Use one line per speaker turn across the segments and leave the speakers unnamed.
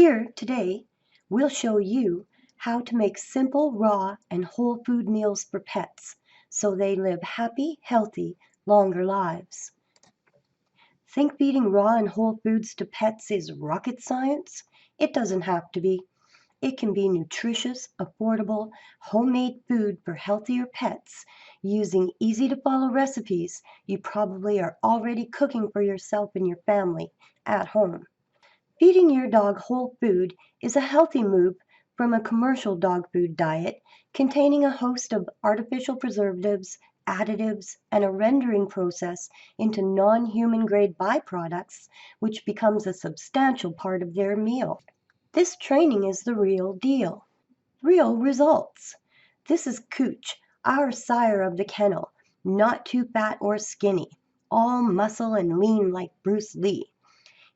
Here today, we'll show you how to make simple, raw, and whole food meals for pets so they live happy, healthy, longer lives. Think feeding raw and whole foods to pets is rocket science? It doesn't have to be. It can be nutritious, affordable, homemade food for healthier pets using easy-to-follow recipes you probably are already cooking for yourself and your family at home. Feeding your dog whole food is a healthy move from a commercial dog food diet containing a host of artificial preservatives, additives, and a rendering process into non-human grade byproducts, which becomes a substantial part of their meal. This training is the real deal. Real results. This is Cooch, our sire of the kennel, not too fat or skinny, all muscle and lean like Bruce Lee.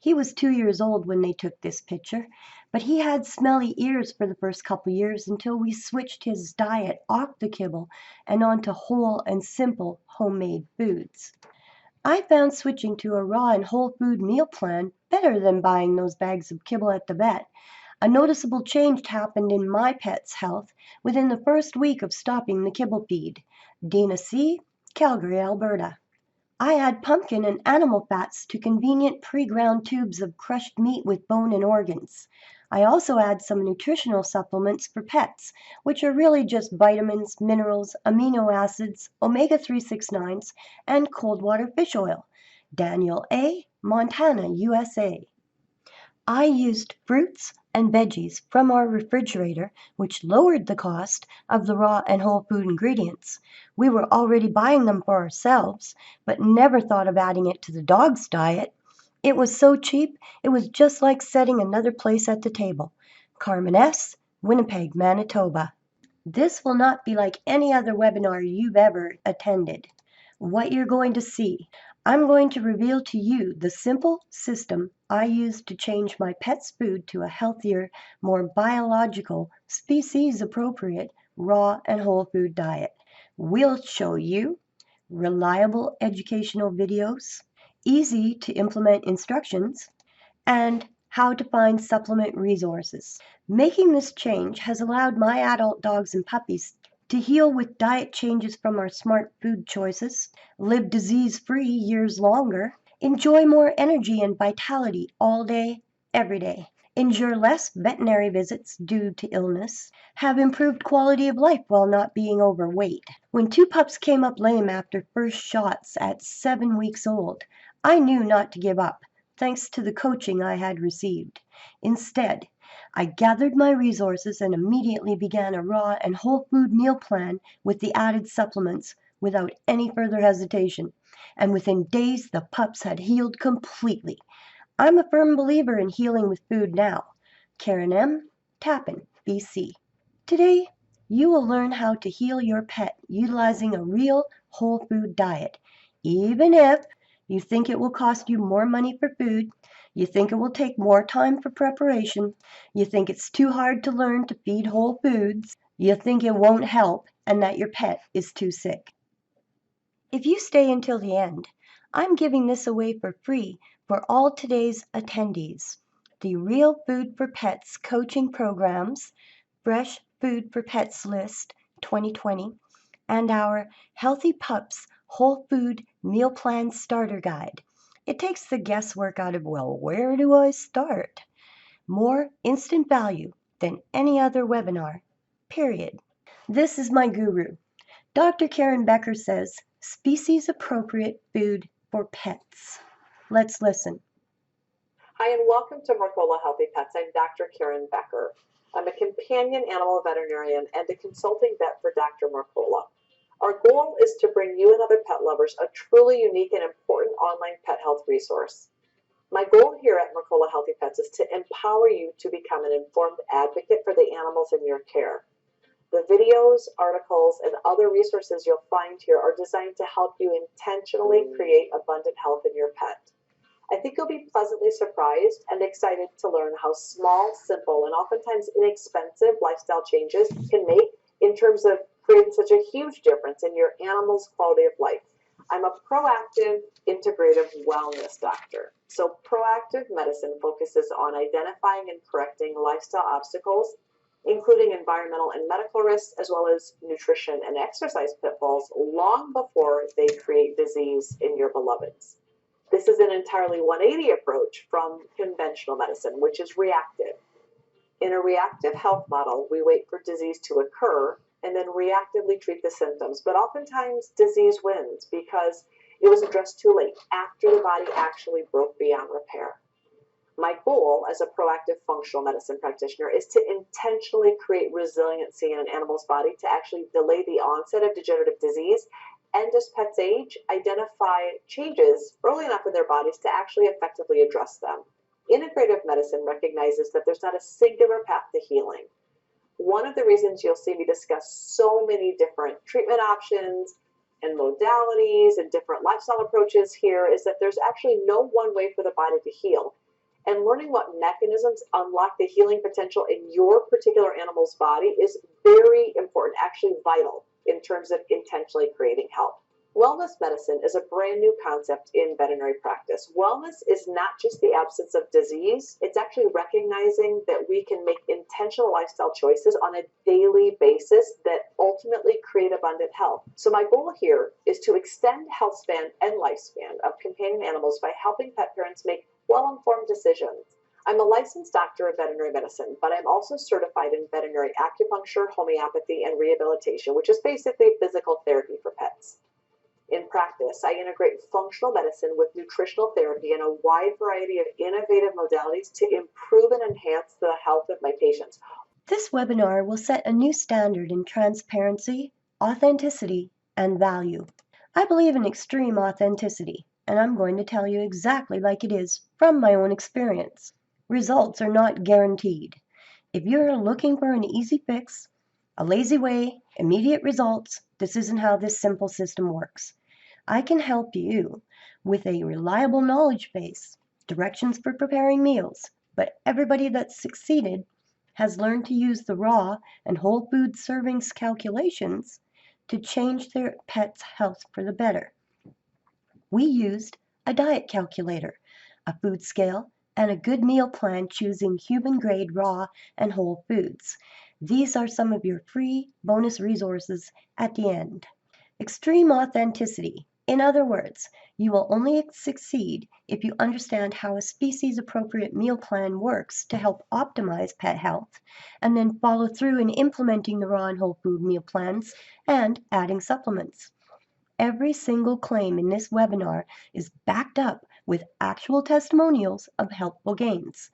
He was 2 years old when they took this picture, but he had smelly ears for the first couple years until we switched his diet off the kibble and onto whole and simple homemade foods. I found switching to a raw and whole food meal plan better than buying those bags of kibble at the vet. A noticeable change happened in my pet's health within the first week of stopping the kibble feed. Dana C., Calgary, Alberta. I add pumpkin and animal fats to convenient pre-ground tubes of crushed meat with bone and organs. I also add some nutritional supplements for pets, which are really just vitamins, minerals, amino acids, omega-369s, and cold water fish oil. Daniel A., Montana, USA. I used fruits and veggies from our refrigerator, which lowered the cost of the raw and whole food ingredients. We were already buying them for ourselves, but never thought of adding it to the dog's diet. It was so cheap, it was just like setting another place at the table. Carmen S., Winnipeg, Manitoba. This will not be like any other webinar you've ever attended. What you're going to see, I'm going to reveal to you the simple system I used to change my pet's food to a healthier, more biological, species-appropriate, raw and whole food diet. We'll show you reliable educational videos, easy to implement instructions, and how to find supplement resources. Making this change has allowed my adult dogs and puppies to heal with diet changes from our smart food choices, live disease-free years longer, enjoy more energy and vitality all day, every day, endure less veterinary visits due to illness, have improved quality of life while not being overweight. When 2 pups came up lame after first shots at 7 weeks old, I knew not to give up, thanks to the coaching I had received. Instead, I gathered my resources and immediately began a raw and whole food meal plan with the added supplements without any further hesitation. And within days, the pups had healed completely. I'm a firm believer in healing with food now. Karen M., Tappan, BC. Today, you will learn how to heal your pet utilizing a real whole food diet, even if you think it will cost you more money for food, you think it will take more time for preparation, you think it's too hard to learn to feed whole foods, you think it won't help, and that your pet is too sick. If you stay until the end, I'm giving this away for free for all today's attendees. The Real Food for Pets coaching programs, Fresh Food for Pets List 2020, and our Healthy Pups Whole Food Meal Plan Starter Guide. It takes the guesswork out of, well, where do I start? More instant value than any other webinar, period. This is my guru. Dr. Karen Becker says, species-appropriate food for pets. Let's listen.
Hi, and welcome to Mercola Healthy Pets. I'm Dr. Karen Becker. I'm a companion animal veterinarian and a consulting vet for Dr. Mercola. Our goal is to bring you and other pet lovers a truly unique and important online pet health resource. My goal here at Mercola Healthy Pets is to empower you to become an informed advocate for the animals in your care. The videos, articles, and other resources you'll find here are designed to help you intentionally create abundant health in your pet. I think you'll be pleasantly surprised and excited to learn how small, simple, and oftentimes inexpensive lifestyle changes can make in terms of creating such a huge difference in your animal's quality of life. I'm a proactive, integrative wellness doctor. So proactive medicine focuses on identifying and correcting lifestyle obstacles, including environmental and medical risks, as well as nutrition and exercise pitfalls, long before they create disease in your beloveds. This is an entirely 180 approach from conventional medicine, which is reactive. In a reactive health model, we wait for disease to occur and then reactively treat the symptoms. But oftentimes, disease wins because it was addressed too late, after the body actually broke beyond repair. My goal as a proactive functional medicine practitioner is to intentionally create resiliency in an animal's body to actually delay the onset of degenerative disease and, as pets age, identify changes early enough in their bodies to actually effectively address them. Integrative medicine recognizes that there's not a singular path to healing. One of the reasons you'll see me discuss so many different treatment options and modalities and different lifestyle approaches here is that there's actually no one way for the body to heal. And learning what mechanisms unlock the healing potential in your particular animal's body is very important, actually vital, in terms of intentionally creating health. Wellness medicine is a brand new concept in veterinary practice. Wellness is not just the absence of disease, it's actually recognizing that we can make intentional lifestyle choices on a daily basis that ultimately create abundant health. So my goal here is to extend health span and lifespan of companion animals by helping pet parents make well-informed decisions. I'm a licensed doctor of veterinary medicine, but I'm also certified in veterinary acupuncture, homeopathy, and rehabilitation, which is basically physical therapy for pets. In practice, I integrate functional medicine with nutritional therapy and a wide variety of innovative modalities to improve and enhance the health of my patients.
This webinar will set a new standard in transparency, authenticity, and value. I believe in extreme authenticity, and I'm going to tell you exactly like it is from my own experience. Results are not guaranteed. If you're looking for an easy fix, a lazy way, immediate results, this isn't how this simple system works. I can help you with a reliable knowledge base, directions for preparing meals, but everybody that's succeeded has learned to use the raw and whole food servings calculations to change their pet's health for the better. We used a diet calculator, a food scale, and a good meal plan choosing human-grade raw and whole foods. These are some of your free bonus resources at the end. Extreme authenticity. In other words, you will only succeed if you understand how a species-appropriate meal plan works to help optimize pet health, and then follow through in implementing the raw and whole food meal plans and adding supplements. Every single claim in this webinar is backed up with actual testimonials of helpful gains.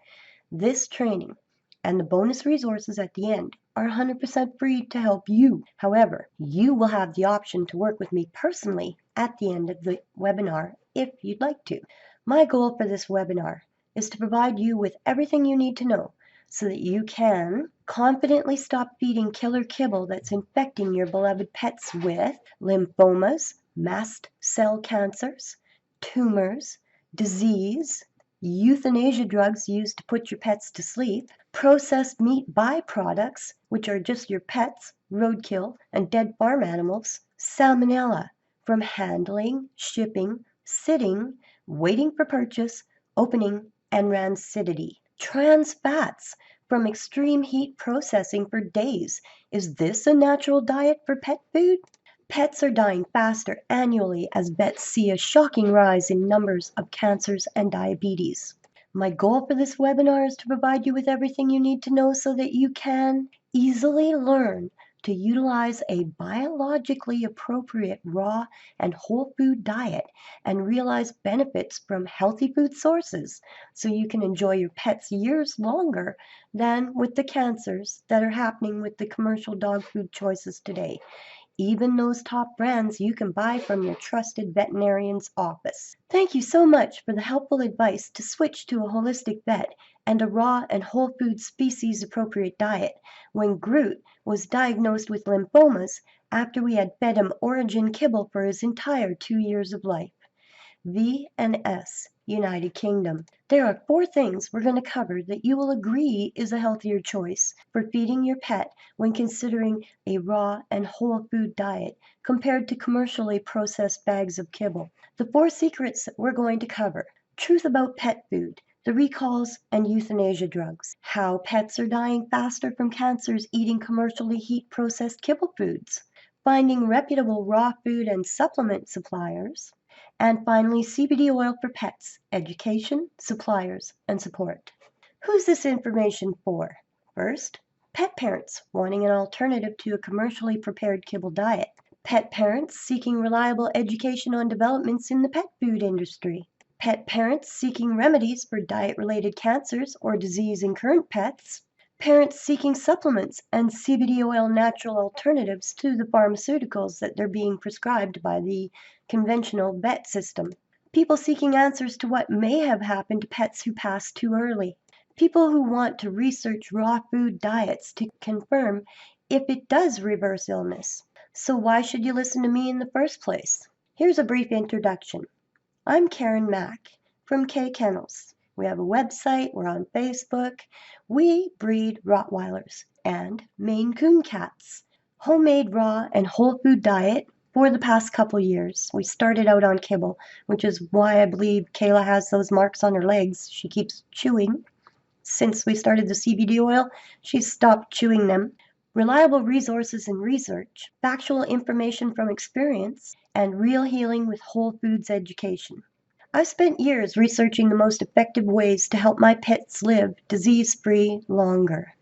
This training and the bonus resources at the end are 100% free to help you. However, you will have the option to work with me personally at the end of the webinar if you'd like to. My goal for this webinar is to provide you with everything you need to know so that you can confidently stop feeding killer kibble that's infecting your beloved pets with lymphomas, mast cell cancers, tumors, disease, euthanasia drugs used to put your pets to sleep, processed meat byproducts, which are just your pets, roadkill, and dead farm animals, salmonella from handling, shipping, sitting, waiting for purchase, opening, and rancidity. Trans fats from extreme heat processing for days. Is this a natural diet for pet food? Pets are dying faster annually as vets see a shocking rise in numbers of cancers and diabetes. My goal for this webinar is to provide you with everything you need to know so that you can easily learn to utilize a biologically appropriate raw and whole food diet and realize benefits from healthy food sources so you can enjoy your pets years longer than with the cancers that are happening with the commercial dog food choices today. Even those top brands you can buy from your trusted veterinarian's office. Thank you so much for the helpful advice to switch to a holistic vet and a raw and whole food species appropriate diet when Groot was diagnosed with lymphomas after we had fed him Origin Kibble for his entire 2 years of life. V&S, United Kingdom. There are 4 things we're going to cover that you will agree is a healthier choice for feeding your pet when considering a raw and whole food diet compared to commercially processed bags of kibble. The 4 secrets that we're going to cover: truth about pet food, the recalls and euthanasia drugs, how pets are dying faster from cancers eating commercially heat-processed kibble foods, finding reputable raw food and supplement suppliers, and finally, CBD oil for pets, education, suppliers, and support. Who's this information for? First, pet parents wanting an alternative to a commercially prepared kibble diet. Pet parents seeking reliable education on developments in the pet food industry. Pet parents seeking remedies for diet-related cancers or disease in current pets. Parents seeking supplements and CBD oil natural alternatives to the pharmaceuticals that they're being prescribed by the conventional vet system. People seeking answers to what may have happened to pets who passed too early. People who want to research raw food diets to confirm if it does reverse illness. So why should you listen to me in the first place? Here's a brief introduction. I'm Karen Mack from KKennels. We have a website, we're on Facebook. We breed Rottweilers and Maine Coon cats. Homemade raw and whole food diet for the past couple years. We started out on kibble, which is why I believe Kayla has those marks on her legs. She keeps chewing. Since we started the CBD oil, she's stopped chewing them. Reliable resources and research, factual information from experience, and real healing with whole foods education. I've spent years researching the most effective ways to help my pets live disease-free longer.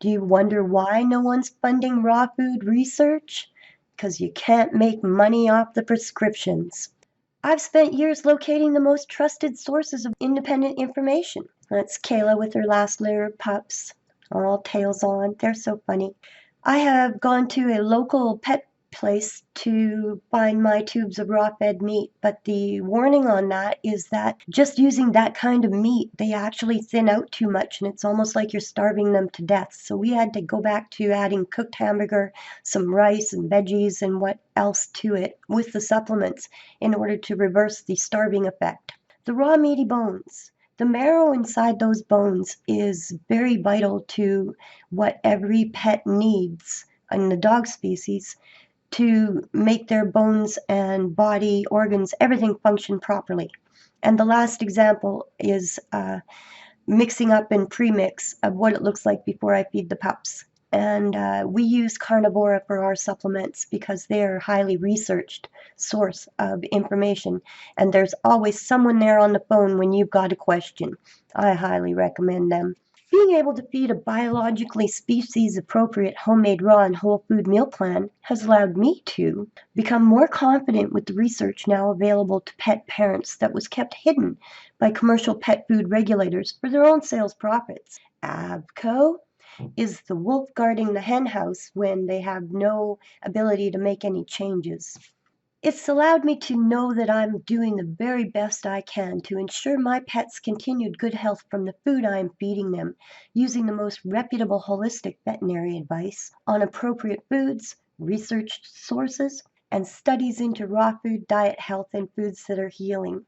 Do you wonder why no one's funding raw food research? Because you can't make money off the prescriptions. I've spent years locating the most trusted sources of independent information. That's Kayla with her last litter of pups, all tails on. They're so funny. I have gone to a local pet place to find my tubes of raw fed meat, but the warning on that is that just using that kind of meat, they actually thin out too much and it's almost like you're starving them to death. So we had to go back to adding cooked hamburger, some rice and veggies and what else to it with the supplements in order to reverse the starving effect. The raw meaty bones. The marrow inside those bones is very vital to what every pet needs in the dog species to make their bones and body organs, everything function properly. And the last example is mixing up and pre-mix of what it looks like before I feed the pups. And we use Carnivora for our supplements because they are a highly researched source of information. And there's always someone there on the phone when you've got a question. I highly recommend them. Being able to feed a biologically species-appropriate homemade raw and whole food meal plan has allowed me to become more confident with the research now available to pet parents that was kept hidden by commercial pet food regulators for their own sales profits. ABCO is the wolf guarding the hen house when they have no ability to make any changes. It's allowed me to know that I'm doing the very best I can to ensure my pets' continued good health from the food I am feeding them, using the most reputable holistic veterinary advice on appropriate foods, researched sources, and studies into raw food diet health and foods that are healing.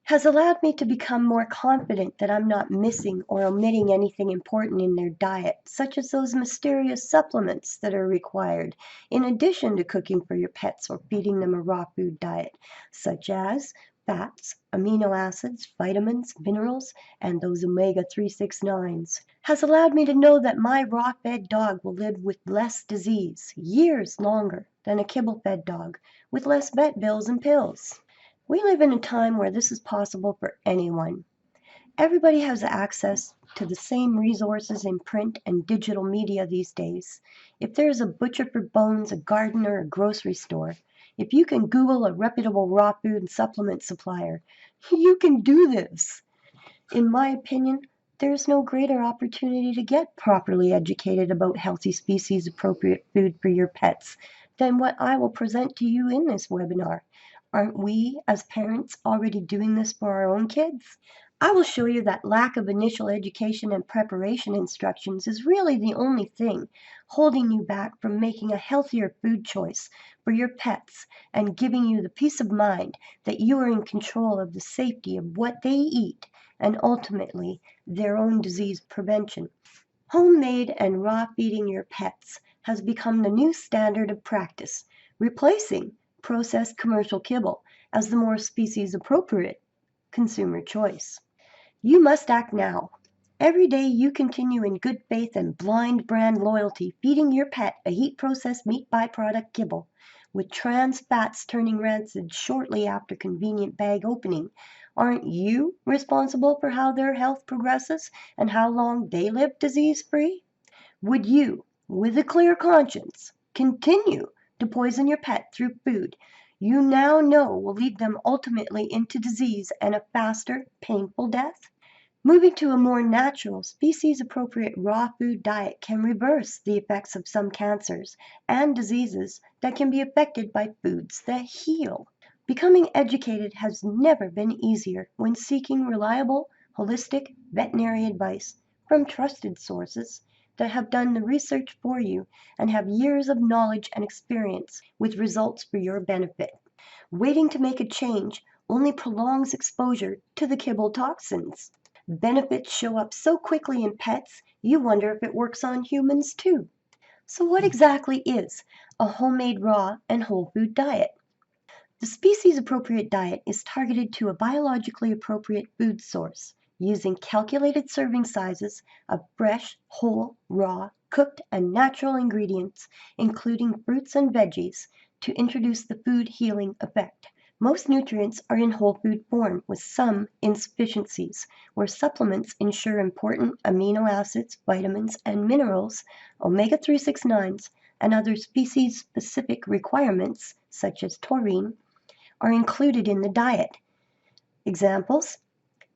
Has allowed me to become more confident that I'm not missing or omitting anything important in their diet, such as those mysterious supplements that are required, in addition to cooking for your pets or feeding them a raw food diet, such as fats, amino acids, vitamins, minerals, and those omega-369s. Has allowed me to know that my raw-fed dog will live with less disease, years longer, than a kibble-fed dog, with less vet bills and pills. We live in a time where this is possible for anyone. Everybody has access to the same resources in print and digital media these days. If there's a butcher for bones, a gardener, a grocery store, if you can Google a reputable raw food and supplement supplier, you can do this. In my opinion, there's no greater opportunity to get properly educated about healthy species appropriate food for your pets than what I will present to you in this webinar. Aren't we, as parents, already doing this for our own kids? I will show you that lack of initial education and preparation instructions is really the only thing holding you back from making a healthier food choice for your pets and giving you the peace of mind that you are in control of the safety of what they eat and ultimately their own disease prevention. Homemade and raw feeding your pets has become the new standard of practice, replacing processed commercial kibble as the more species appropriate consumer choice. You must act now. Every day you continue in good faith and blind brand loyalty feeding your pet a heat processed meat byproduct kibble with trans fats turning rancid shortly after convenient bag opening. Aren't you responsible for how their health progresses and how long they live disease-free? Would you, with a clear conscience, continue to poison your pet through food you now know will lead them ultimately into disease and a faster, painful death? Moving to a more natural, species-appropriate raw food diet can reverse the effects of some cancers and diseases that can be affected by foods that heal. Becoming educated has never been easier when seeking reliable, holistic veterinary advice from trusted sources that have done the research for you and have years of knowledge and experience with results for your benefit. Waiting to make a change only prolongs exposure to the kibble toxins. Benefits show up so quickly in pets, you wonder if it works on humans too. So what exactly is a homemade raw and whole food diet? The species-appropriate diet is targeted to a biologically appropriate food source, using calculated serving sizes of fresh, whole, raw, cooked, and natural ingredients, including fruits and veggies, to introduce the food healing effect. Most nutrients are in whole food form with some insufficiencies, where supplements ensure important amino acids, vitamins, and minerals, omega-3 6-9s, and other species-specific requirements, such as taurine, are included in the diet. Examples: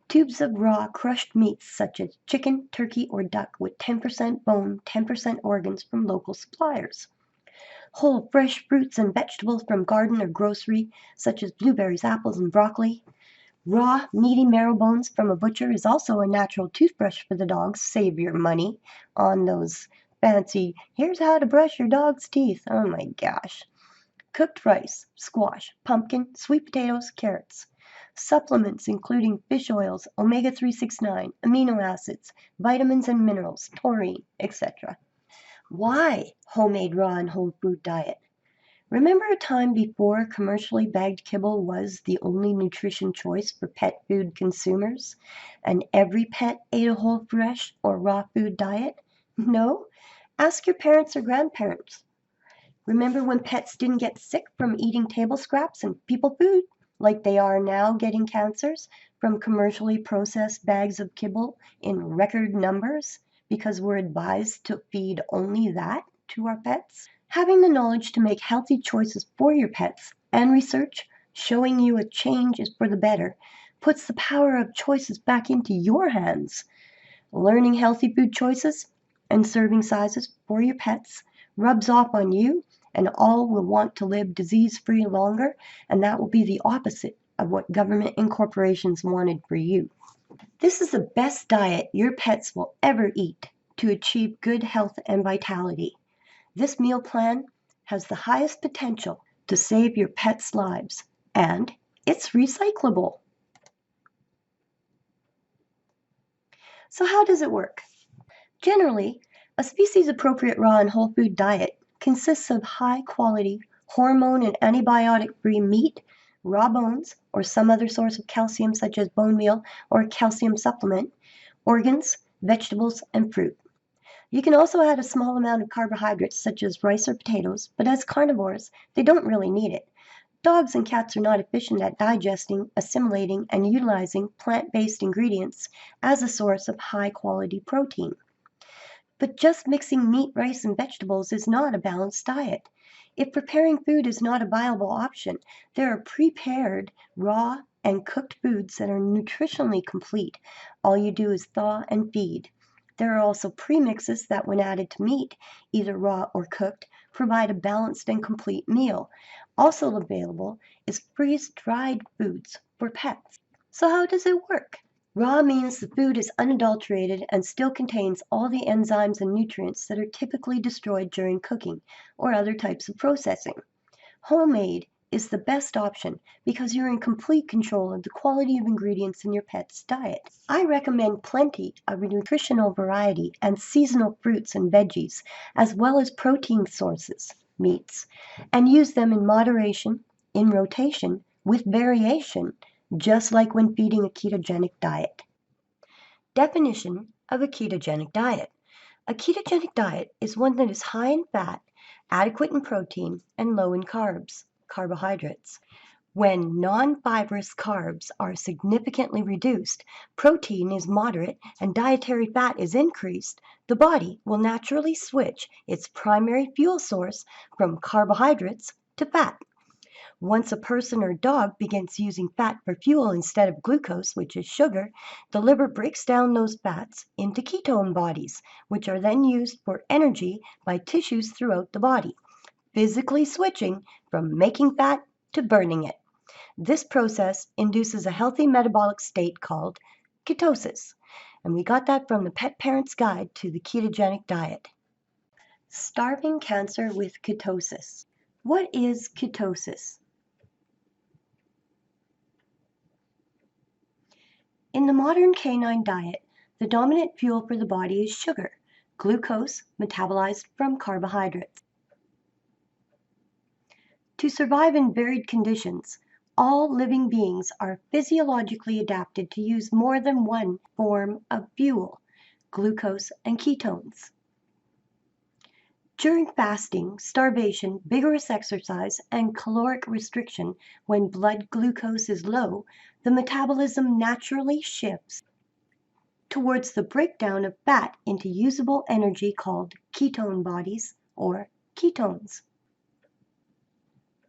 tubes of raw crushed meats such as chicken, turkey, or duck with 10% bone, 10% organs from local suppliers. Whole fresh fruits and vegetables from garden or grocery such as blueberries, apples, and broccoli. Raw meaty marrow bones from a butcher is also a natural toothbrush for the dogs. Save your money on those fancy, here's how to brush your dog's teeth. Oh my gosh. Cooked rice, squash, pumpkin, sweet potatoes, carrots. Supplements including fish oils, omega-3 6-9, amino acids, vitamins and minerals, taurine, etc. Why homemade raw and whole food diet? Remember a time before commercially bagged kibble was the only nutrition choice for pet food consumers, and every pet ate a whole fresh or raw food diet? No? Ask your parents or grandparents. Remember when pets didn't get sick from eating table scraps and people food, like they are now getting cancers from commercially processed bags of kibble in record numbers because we're advised to feed only that to our pets? Having the knowledge to make healthy choices for your pets and research showing you a change is for the better puts the power of choices back into your hands. Learning healthy food choices and serving sizes for your pets rubs off on you, and all will want to live disease-free longer, and that will be the opposite of what government and corporations wanted for you. This is the best diet your pets will ever eat to achieve good health and vitality. This meal plan has the highest potential to save your pets' lives, and it's recyclable. So how does it work? Generally, a species-appropriate raw and whole food diet consists of high-quality, hormone and antibiotic-free meat, raw bones, or some other source of calcium such as bone meal or a calcium supplement, organs, vegetables, and fruit. You can also add a small amount of carbohydrates such as rice or potatoes, but as carnivores, they don't really need it. Dogs and cats are not efficient at digesting, assimilating, and utilizing plant-based ingredients as a source of high-quality protein. But just mixing meat, rice, and vegetables is not a balanced diet. If preparing food is not a viable option, there are prepared, raw, and cooked foods that are nutritionally complete. All you do is thaw and feed. There are also premixes that, when added to meat, either raw or cooked, provide a balanced and complete meal. Also available is freeze-dried foods for pets. So how does it work? Raw means the food is unadulterated and still contains all the enzymes and nutrients that are typically destroyed during cooking or other types of processing. Homemade is the best option because you're in complete control of the quality of ingredients in your pet's diet. I recommend plenty of nutritional variety and seasonal fruits and veggies, as well as protein sources, meats, and use them in moderation, in rotation, with variation, just like when feeding a ketogenic diet. Definition of a ketogenic diet. A ketogenic diet is one that is high in fat, adequate in protein, and low in carbs, carbohydrates. When non-fibrous carbs are significantly reduced, protein is moderate, and dietary fat is increased, the body will naturally switch its primary fuel source from carbohydrates to fat. Once a person or dog begins using fat for fuel instead of glucose, which is sugar, the liver breaks down those fats into ketone bodies, which are then used for energy by tissues throughout the body, physically switching from making fat to burning it. This process induces a healthy metabolic state called ketosis, and we got that from the Pet Parent's Guide to the Ketogenic Diet. Starving cancer with ketosis. What is ketosis? In the modern canine diet, the dominant fuel for the body is sugar, glucose metabolized from carbohydrates. To survive in varied conditions, all living beings are physiologically adapted to use more than one form of fuel, glucose and ketones. During fasting, starvation, vigorous exercise, and caloric restriction, when blood glucose is low, the metabolism naturally shifts towards the breakdown of fat into usable energy called ketone bodies or ketones.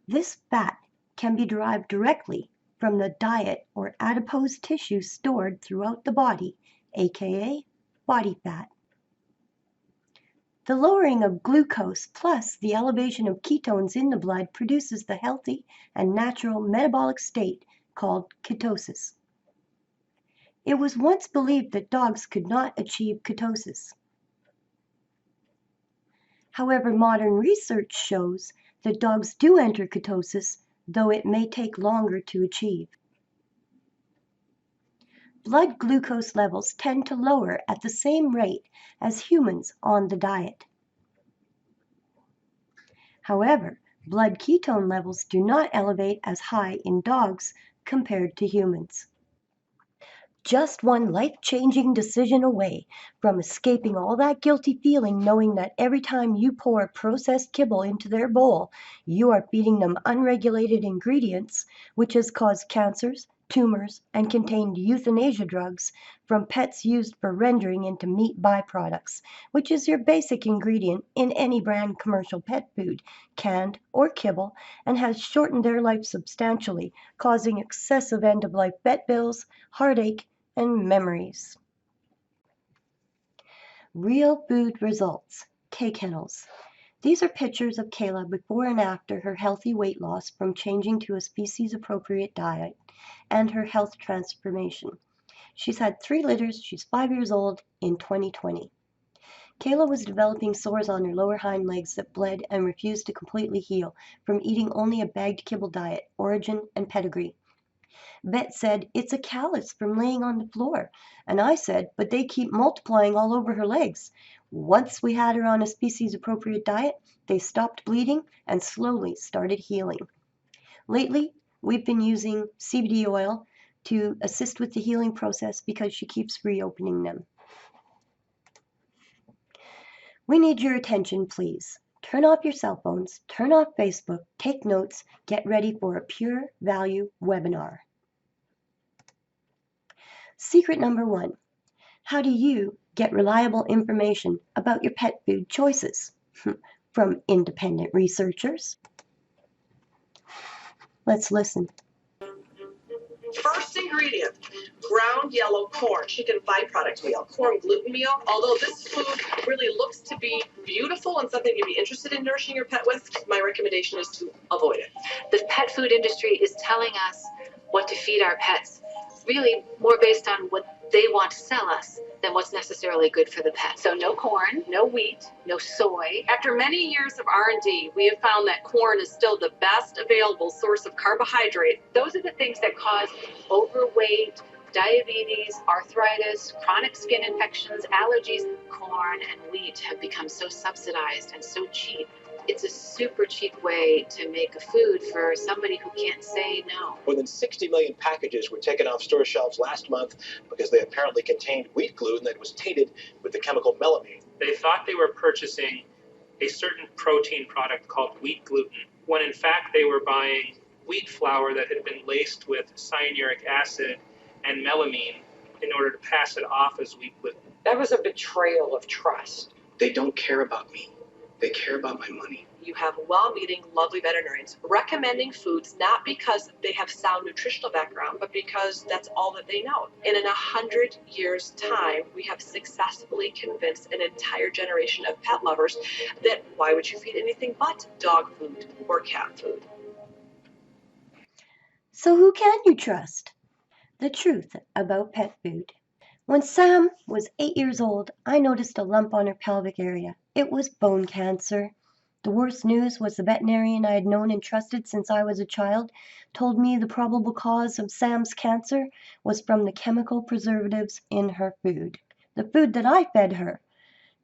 This fat can be derived directly from the diet or adipose tissue stored throughout the body, aka body fat. The lowering of glucose plus the elevation of ketones in the blood produces the healthy and natural metabolic state called ketosis. It was once believed that dogs could not achieve ketosis. However, modern research shows that dogs do enter ketosis, though it may take longer to achieve. Blood glucose levels tend to lower at the same rate as humans on the diet. However, blood ketone levels do not elevate as high in dogs compared to humans. Just one life-changing decision away from escaping all that guilty feeling knowing that every time you pour processed kibble into their bowl, you are feeding them unregulated ingredients, which has caused cancers, tumors, and contained euthanasia drugs from pets used for rendering into meat byproducts, which is your basic ingredient in any brand commercial pet food, canned or kibble, and has shortened their life substantially, causing excessive end-of-life vet bills, heartache, and memories. Real food results, KKennels. These are pictures of Kayla before and after her healthy weight loss from changing to a species-appropriate diet and her health transformation. She's had 3 litters, she's 5 years old in 2020. Kayla was developing sores on her lower hind legs that bled and refused to completely heal from eating only a bagged kibble diet, origin, and pedigree. Vet said, "It's a callus from laying on the floor." And I said, "But they keep multiplying all over her legs." Once we had her on a species-appropriate diet, they stopped bleeding and slowly started healing. Lately, we've been using CBD oil to assist with the healing process because she keeps reopening them. We need your attention, please. Turn off your cell phones, turn off Facebook, take notes, get ready for a pure value webinar. Secret number 1. How do you get reliable information about your pet food choices? From independent researchers. Let's listen.
First ingredient, ground yellow corn, chicken byproduct meal, corn gluten meal. Although this food really looks to be beautiful and something you'd be interested in nourishing your pet with, my recommendation is to avoid it.
The pet food industry is telling us what to feed our pets. really more based on what they want to sell us than what's necessarily good for the pet. So no corn, no wheat, no soy. After many years of R&D, we have found that corn is still the best available source of carbohydrate. Those are the things that cause overweight, diabetes, arthritis, chronic skin infections, allergies. Corn and wheat have become so subsidized and so cheap. It's a super cheap way to make a food for somebody who can't say no.
More than 60 million packages were taken off store shelves last month because they apparently contained wheat gluten that was tainted with the chemical melamine.
They thought they were purchasing a certain protein product called wheat gluten, when in fact they were buying wheat flour that had been laced with cyanuric acid and melamine in order to pass it off as wheat gluten.
That was a betrayal of trust.
They don't care about me. They care about my money.
You have well-meaning, lovely veterinarians recommending foods not because they have sound nutritional background, but because that's all that they know. And in 100 years' time, we have successfully convinced an entire generation of pet lovers that why would you feed anything but dog food or cat food?
So who can you trust? The truth about pet food. When Sam was 8 years old, I noticed a lump on her pelvic area. It was bone cancer. The worst news was the veterinarian I had known and trusted since I was a child told me the probable cause of Sam's cancer was from the chemical preservatives in her food. The food that I fed her.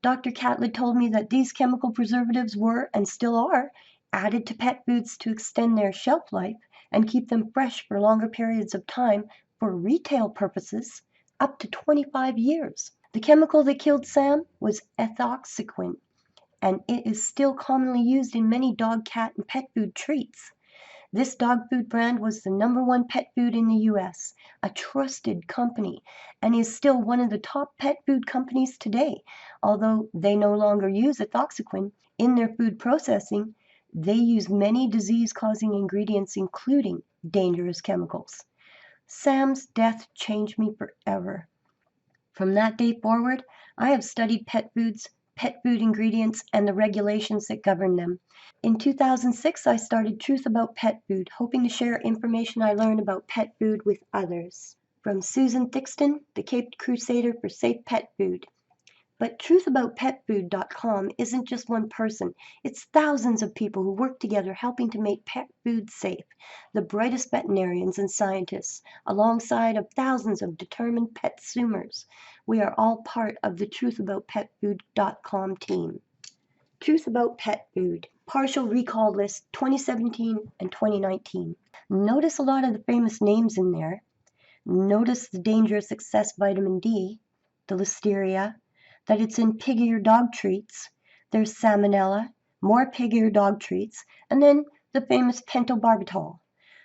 Dr. Catlett told me that these chemical preservatives were, and still are, added to pet foods to extend their shelf life and keep them fresh for longer periods of time for retail purposes, up to 25 years. The chemical that killed Sam was ethoxyquin, and it is still commonly used in many dog, cat, and pet food treats. This dog food brand was the #1 pet food in the US, a trusted company, and is still one of the top pet food companies today. Although they no longer use ethoxyquin in their food processing, they use many disease-causing ingredients, including dangerous chemicals. Sam's death changed me forever. From that day forward, I have studied pet foods, pet food ingredients, and the regulations that govern them. In 2006, I started Truth About Pet Food, hoping to share information I learned about pet food with others. From Susan Thixton, the Caped Crusader for Safe Pet Food. But truthaboutpetfood.com isn't just one person. It's thousands of people who work together helping to make pet food safe. The brightest veterinarians and scientists, alongside of thousands of determined petsumers. We are all part of the truthaboutpetfood.com team. Truth About Pet Food. Partial recall list 2017 and 2019. Notice a lot of the famous names in there. Notice the dangerous excess vitamin D, the listeria, that it's in pig ear dog treats. There's salmonella, more pig ear dog treats, and then the famous pentobarbital.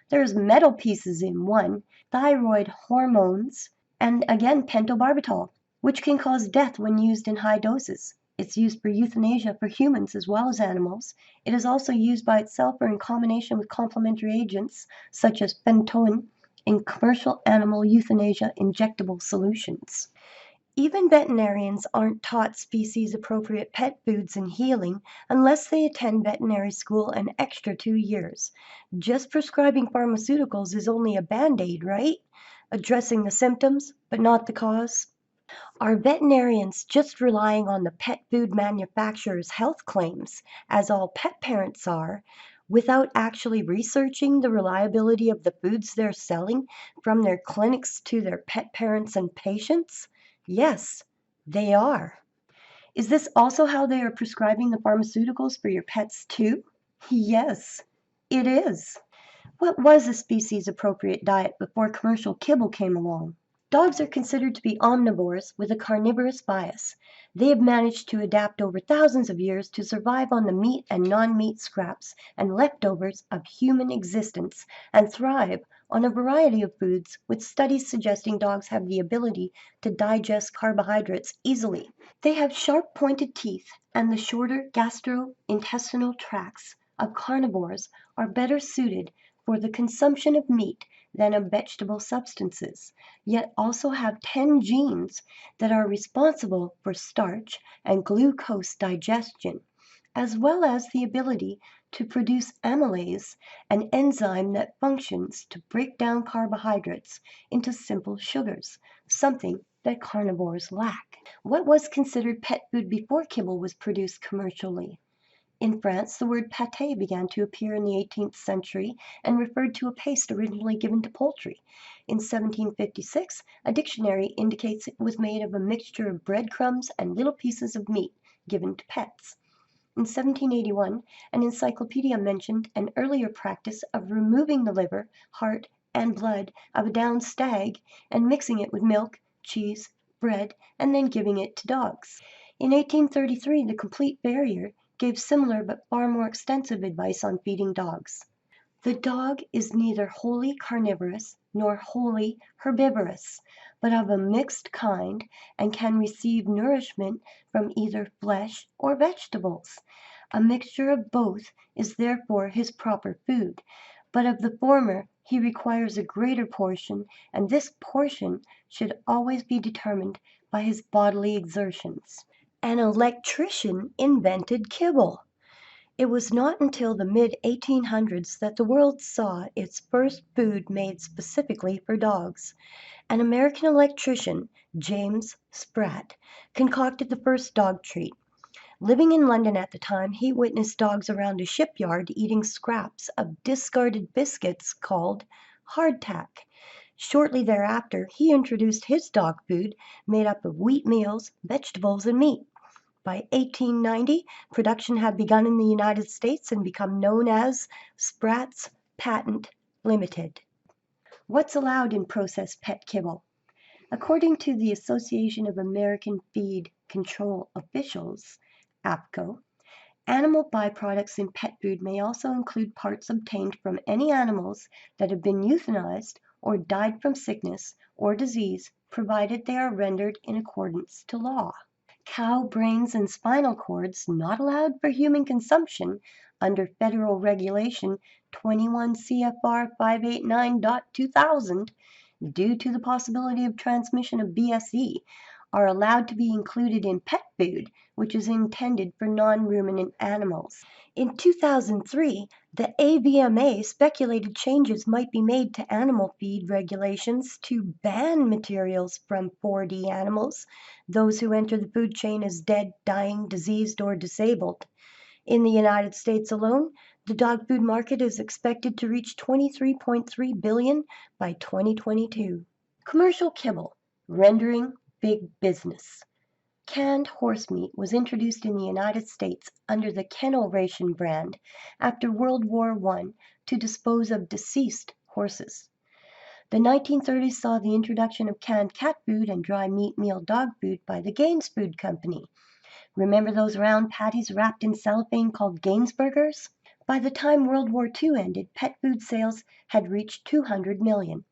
There's metal pieces in one, thyroid hormones, and again pentobarbital, which can cause death when used in high doses. It's used for euthanasia for humans as well as animals. It is also used by itself or in combination with complementary agents such as phenytoin in commercial animal euthanasia injectable solutions. Even veterinarians aren't taught species-appropriate pet foods and healing unless they attend veterinary school an extra 2 years. Just prescribing pharmaceuticals is only a band-aid, right? Addressing the symptoms, but not the cause. Are veterinarians just relying on the pet food manufacturers' health claims, as all pet parents are, without actually researching the reliability of the foods they're selling from their clinics to their pet parents and patients? Yes, they are. Is this also how they are prescribing the pharmaceuticals for your pets too? Yes, it is. What was a species-appropriate diet before commercial kibble came along? Dogs are considered to be omnivores with a carnivorous bias. They have managed to adapt over thousands of years to survive on the meat and non-meat scraps and leftovers of human existence and thrive on a variety of foods, with studies suggesting dogs have the ability to digest carbohydrates easily. They have sharp pointed teeth, and the shorter gastrointestinal tracts of carnivores are better suited for the consumption of meat than of vegetable substances, yet also have 10 genes that are responsible for starch and glucose digestion, as well as the ability to produce amylase, an enzyme that functions to break down carbohydrates into simple sugars, something that carnivores lack. What was considered pet food before kibble was produced commercially? In France, the word pâté began to appear in the 18th century and referred to a paste originally given to poultry. In 1756, a dictionary indicates it was made of a mixture of breadcrumbs and little pieces of meat given to pets. In 1781, an encyclopedia mentioned an earlier practice of removing the liver, heart, and blood of a downed stag and mixing it with milk, cheese, bread, and then giving it to dogs. In 1833, the Complete Barrier gave similar but far more extensive advice on feeding dogs. The dog is neither wholly carnivorous nor wholly herbivorous, but of a mixed kind and can receive nourishment from either flesh or vegetables. A mixture of both is therefore his proper food, but of the former he requires a greater portion, and this portion should always be determined by his bodily exertions. An electrician invented kibble. It was not until the mid-1800s that the world saw its first food made specifically for dogs. An American electrician, James Spratt, concocted the first dog treat. Living in London at the time, he witnessed dogs around a shipyard eating scraps of discarded biscuits called hardtack. Shortly thereafter, he introduced his dog food made up of wheat meals, vegetables, and meat. By 1890, production had begun in the United States and become known as Spratt's Patent Limited. What's allowed in processed pet kibble? According to the Association of American Feed Control Officials, AFCO, animal byproducts in pet food may also include parts obtained from any animals that have been euthanized or died from sickness or disease, provided they are rendered in accordance to law. Cow brains and spinal cords not allowed for human consumption under Federal Regulation 21 CFR 589.2000 due to the possibility of transmission of BSE are allowed to be included in pet food, which is intended for non-ruminant animals. In 2003, the AVMA speculated changes might be made to animal feed regulations to ban materials from 4D animals, those who enter the food chain as dead, dying, diseased, or disabled. In the United States alone, the dog food market is expected to reach $23.3 billion by 2022. Commercial kibble, rendering big business. Canned horse meat was introduced in the United States under the Kennel Ration brand after World War I to dispose of deceased horses. The 1930s saw the introduction of canned cat food and dry meat meal dog food by the Gaines Food Company. Remember those round patties wrapped in cellophane called Gainesburgers? By the time World War II ended, pet food sales had reached 200 million.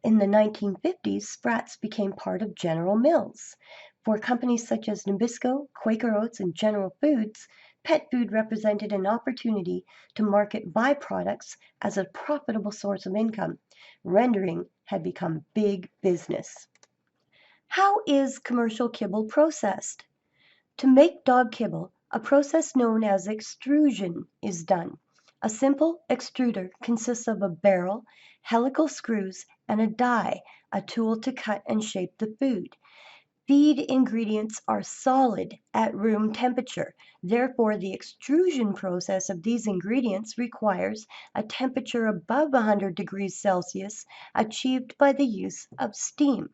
In the 1950s, Spratt's became part of General Mills. For companies such as Nabisco, Quaker Oats, and General Foods, pet food represented an opportunity to market byproducts as a profitable source of income. Rendering had become big business. How is commercial kibble processed? To make dog kibble, a process known as extrusion is done. A simple extruder consists of a barrel, helical screws, and a die, a tool to cut and shape the food. Feed ingredients are solid at room temperature. Therefore, the extrusion process of these ingredients requires a temperature above 100 degrees Celsius achieved by the use of steam,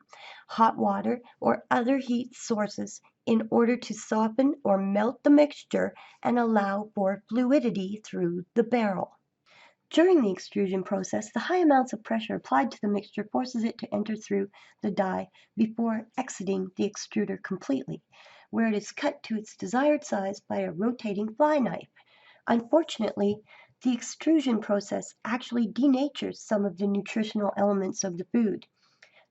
hot water, or other heat sources in order to soften or melt the mixture and allow for fluidity through the barrel. During the extrusion process, the high amounts of pressure applied to the mixture forces it to enter through the die before exiting the extruder completely, where it is cut to its desired size by a rotating fly knife. Unfortunately, the extrusion process actually denatures some of the nutritional elements of the food.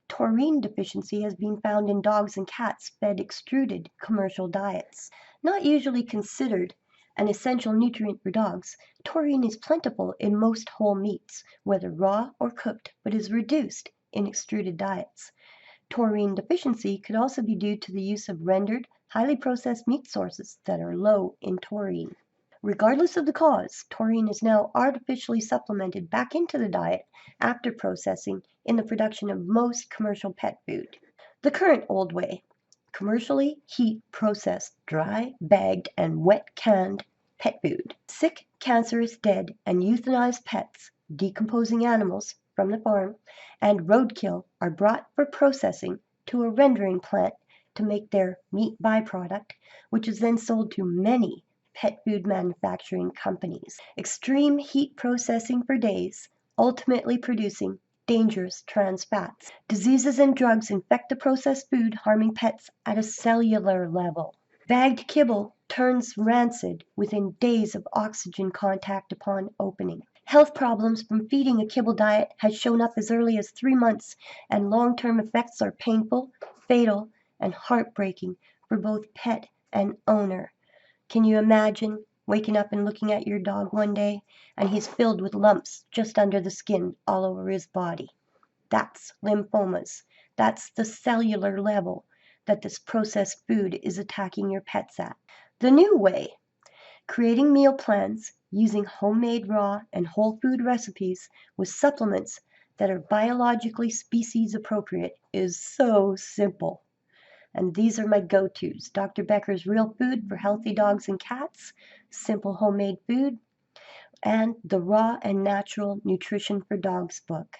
Taurine deficiency has been found in dogs and cats fed extruded commercial diets. Not usually considered an essential nutrient for dogs, taurine is plentiful in most whole meats, whether raw or cooked, but is reduced in extruded diets. Taurine deficiency could also be due to the use of rendered, highly processed meat sources that are low in taurine. Regardless of the cause, taurine is now artificially supplemented back into the diet after processing in the production of most commercial pet food. The current old way: commercially heat-processed, dry, bagged, and wet-canned pet food. Sick, cancerous, dead, and euthanized pets, decomposing animals from the farm, and roadkill are brought for processing to a rendering plant to make their meat byproduct, which is then sold to many pet food manufacturing companies. Extreme heat processing for days, ultimately producing dangerous trans fats. Diseases and drugs infect the processed food, harming pets at a cellular level. Bagged kibble turns rancid within days of oxygen contact upon opening. Health problems from feeding a kibble diet has shown up as early as 3 months, and long-term effects are painful, fatal, and heartbreaking for both pet and owner. Can you imagine waking up and looking at your dog one day and he's filled with lumps just under the skin all over his body? That's lymphomas. That's the cellular level that this processed food is attacking your pets at. The new way: creating meal plans using homemade raw and whole food recipes with supplements that are biologically species appropriate, is so simple. And these are my go-tos: Dr. Becker's Real Food for Healthy Dogs and Cats, Simple Homemade Food, and the Raw and Natural Nutrition for Dogs book.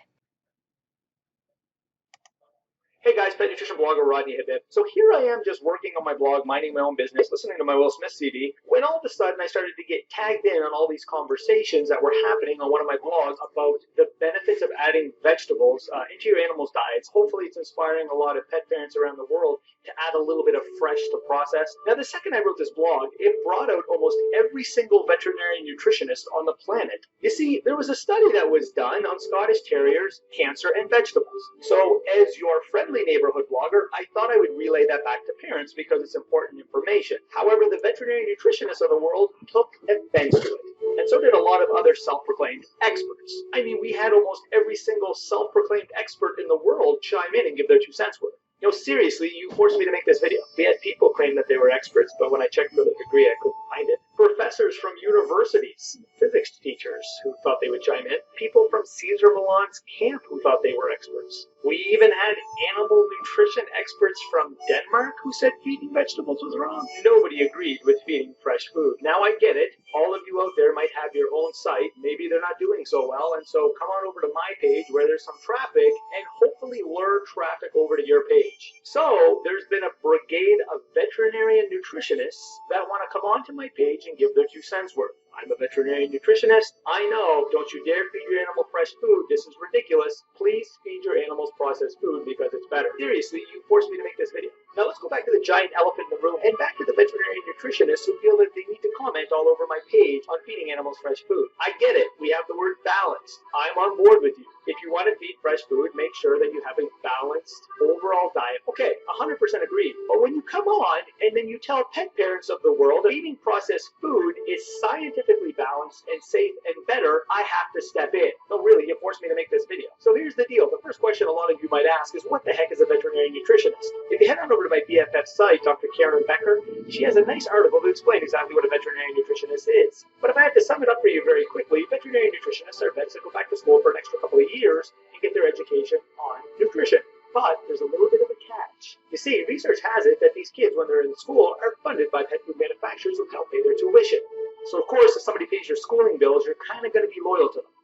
Hey guys, pet nutrition blogger Rodney Habib. So here I am just working on my blog, minding my own business, listening to my Will Smith CD, when all of a sudden I started to get tagged in on all these conversations that were happening on one of my blogs about the benefits of adding vegetables into your animals' diets. Hopefully it's inspiring a lot of pet parents around the world to add a little bit of fresh to process. Now the second I wrote this blog, it brought out almost every single veterinarian nutritionist on the planet. You see, there was a study that was done on Scottish Terriers, cancer, and vegetables. So as your friendly neighborhood blogger, I thought I would relay that back to parents because it's important information. However, the veterinary nutritionists of the world took offense to it. And so did a lot of other self-proclaimed experts. I mean, we had almost every single self-proclaimed expert in the world chime in and give their 2 cents worth. No, seriously, you forced me to make this video. We had people claim that they were experts, but when I checked for the degree, I couldn't find it. Professors from universities, physics teachers who thought they would chime in, people from Caesar Milan's camp who thought they were experts. We even had animal nutrition experts from Denmark who said feeding vegetables was wrong. Nobody agreed with feeding fresh food. Now I get it. All of you out there might have your own site. Maybe they're not doing so well, and so come on over to my page where there's some traffic and hopefully lure traffic over to your page. So there's been a brigade of veterinarian nutritionists that want to come onto my page and give their 2 cents worth. I'm a veterinarian nutritionist. I know, don't you dare feed your animal fresh food. This is ridiculous. Please feed your animals processed food because it's better. Seriously, you forced me to make this video. Now let's go back to the giant elephant in the room and back to the veterinarian nutritionists who feel that they need to comment all over my page on feeding animals fresh food. I get it. We have the word balanced. I'm on board with you. If you want to feed fresh food, make sure that you have a balanced overall diet. Okay, 100% agreed. But when you come on and then you tell pet parents of the world that eating processed food is scientifically balanced and safe and better, I have to step in. No, really, you forced me to make this video. So here's the deal. The first question a lot of you might ask is, what the heck is a veterinary nutritionist? If you head on over to my BFF site, Dr. Karen Becker, she has a nice article to explain exactly what a veterinary nutritionist is. But if I had to sum it up for you very quickly, veterinary nutritionists are vets that go back to school for an extra couple of years and get their education on nutrition. But there's a little bit of a catch. You see, research has it that these kids, when they're in school, are funded by pet food manufacturers who help pay their tuition. So of course, if somebody pays your schooling bills, you're kind of going to be loyal to them.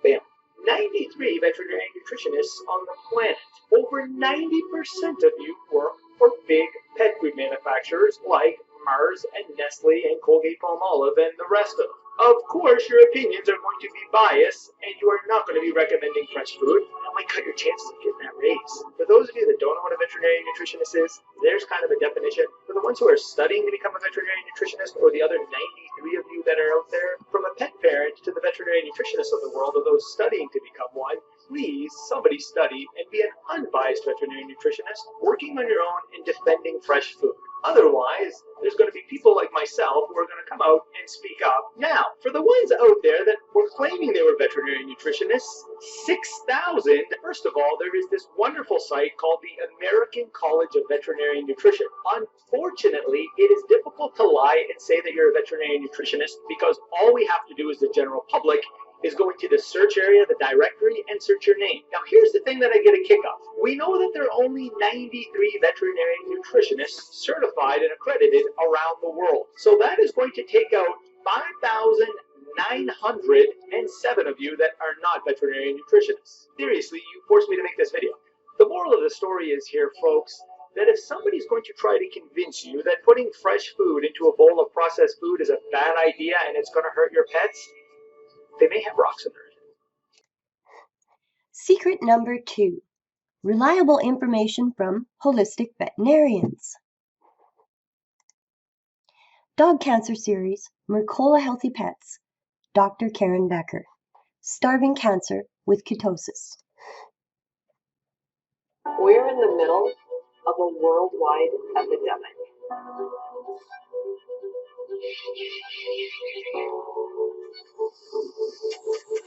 Bam. 93 veterinary nutritionists on the planet. Over 90% of you work for big pet food manufacturers like Mars and Nestle and Colgate-Palmolive and the rest of them. Of course, your opinions are going to be biased, and you are not going to be recommending fresh food. That might cut your chances of getting that raise. For those of you that don't know what a veterinary nutritionist is, there's kind of a definition. For the ones who are studying to become a veterinary nutritionist, or the other 93 of you that are out there, from a pet parent to the veterinary nutritionists of the world, or those studying to become one, please, somebody study and be an unbiased veterinary nutritionist, working on your own and defending fresh food. Otherwise, there's going to be people like myself who are going to come out and speak up. Now, for the ones out there that were claiming they were veterinary nutritionists, 6,000. First of all, there is this wonderful site called the American College of Veterinary Nutrition. Unfortunately, it is difficult to lie and say that you're a veterinary nutritionist because all we have to do as the general public is go into the search area, the directory, and search your name. Now, here's the thing that I get a kick of. We know that there are only 93 veterinary nutritionists certified and accredited around the world. So that is going to take out 5,907 of you that are not veterinary nutritionists. Seriously, you forced me to make this video. The moral of the story is here, folks, that if somebody's going to try to convince you that putting fresh food into a bowl of processed food is a bad idea and it's going to hurt your pets, they may have rocks in their head.
Secret number 2. Reliable information from holistic veterinarians. Dog Cancer Series, Mercola Healthy Pets, Dr. Karen Becker. Starving Cancer with Ketosis.
We're in the middle of a worldwide epidemic.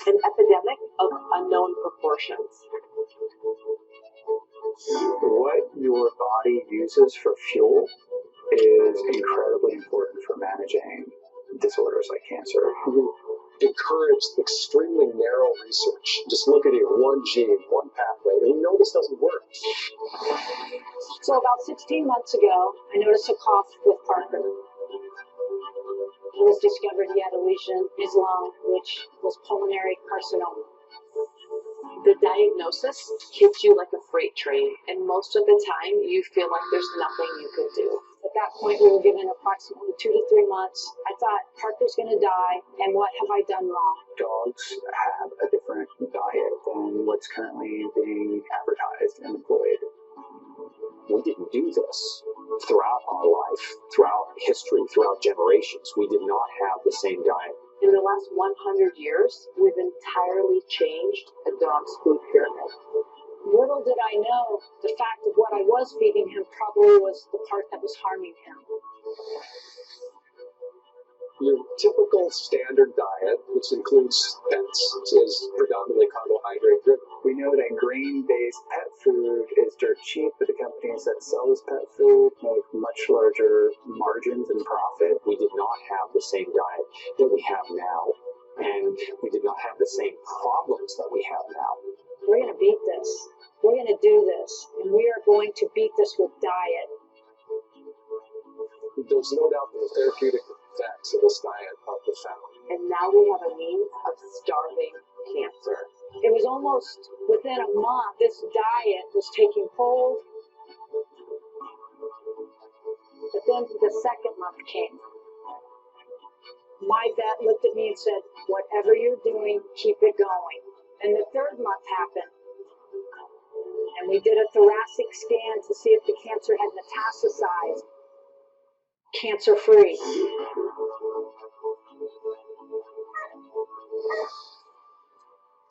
An epidemic of unknown proportions.
What your body uses for fuel is incredibly important for managing disorders like cancer.
We encourage extremely narrow research. Just look at it, one gene, one pathway, and we know this doesn't work.
So about 16 months ago, I noticed a cough with Parker. It was discovered he had a lesion in his lung, which was pulmonary carcinoma.
The diagnosis hits you like a freight train, and most of the time you feel like there's nothing you can do.
At that point, we were given approximately 2 to 3 months. I thought, Parker's going to die, and what have I done wrong?
Dogs have a different diet than what's currently being advertised and employed.
We didn't do this throughout our life, throughout history, throughout generations. We did not have the same diet.
In the last 100 years, we've entirely changed a dog's food pyramid.
Little did I know, the fact of what I was feeding him probably was the part that was harming him.
Your typical standard diet, which includes pets, is predominantly carbohydrate driven.
We know that grain-based pet food is dirt cheap, but the companies that sell this pet food make much larger margins and profit.
We did not have the same diet that we have now, and we did not have the same problems that we have now.
We're going to beat this. We're going to do this, and we are going to beat this with diet.
There's no doubt that the therapeutic effects of this diet are profound.
And now we have a means of starving cancer.
It was almost within a month, this diet was taking hold. But then the second month came. My vet looked at me and said, whatever you're doing, keep it going. And the third month happened. And we did a thoracic scan to see if the cancer had metastasized. Cancer-free.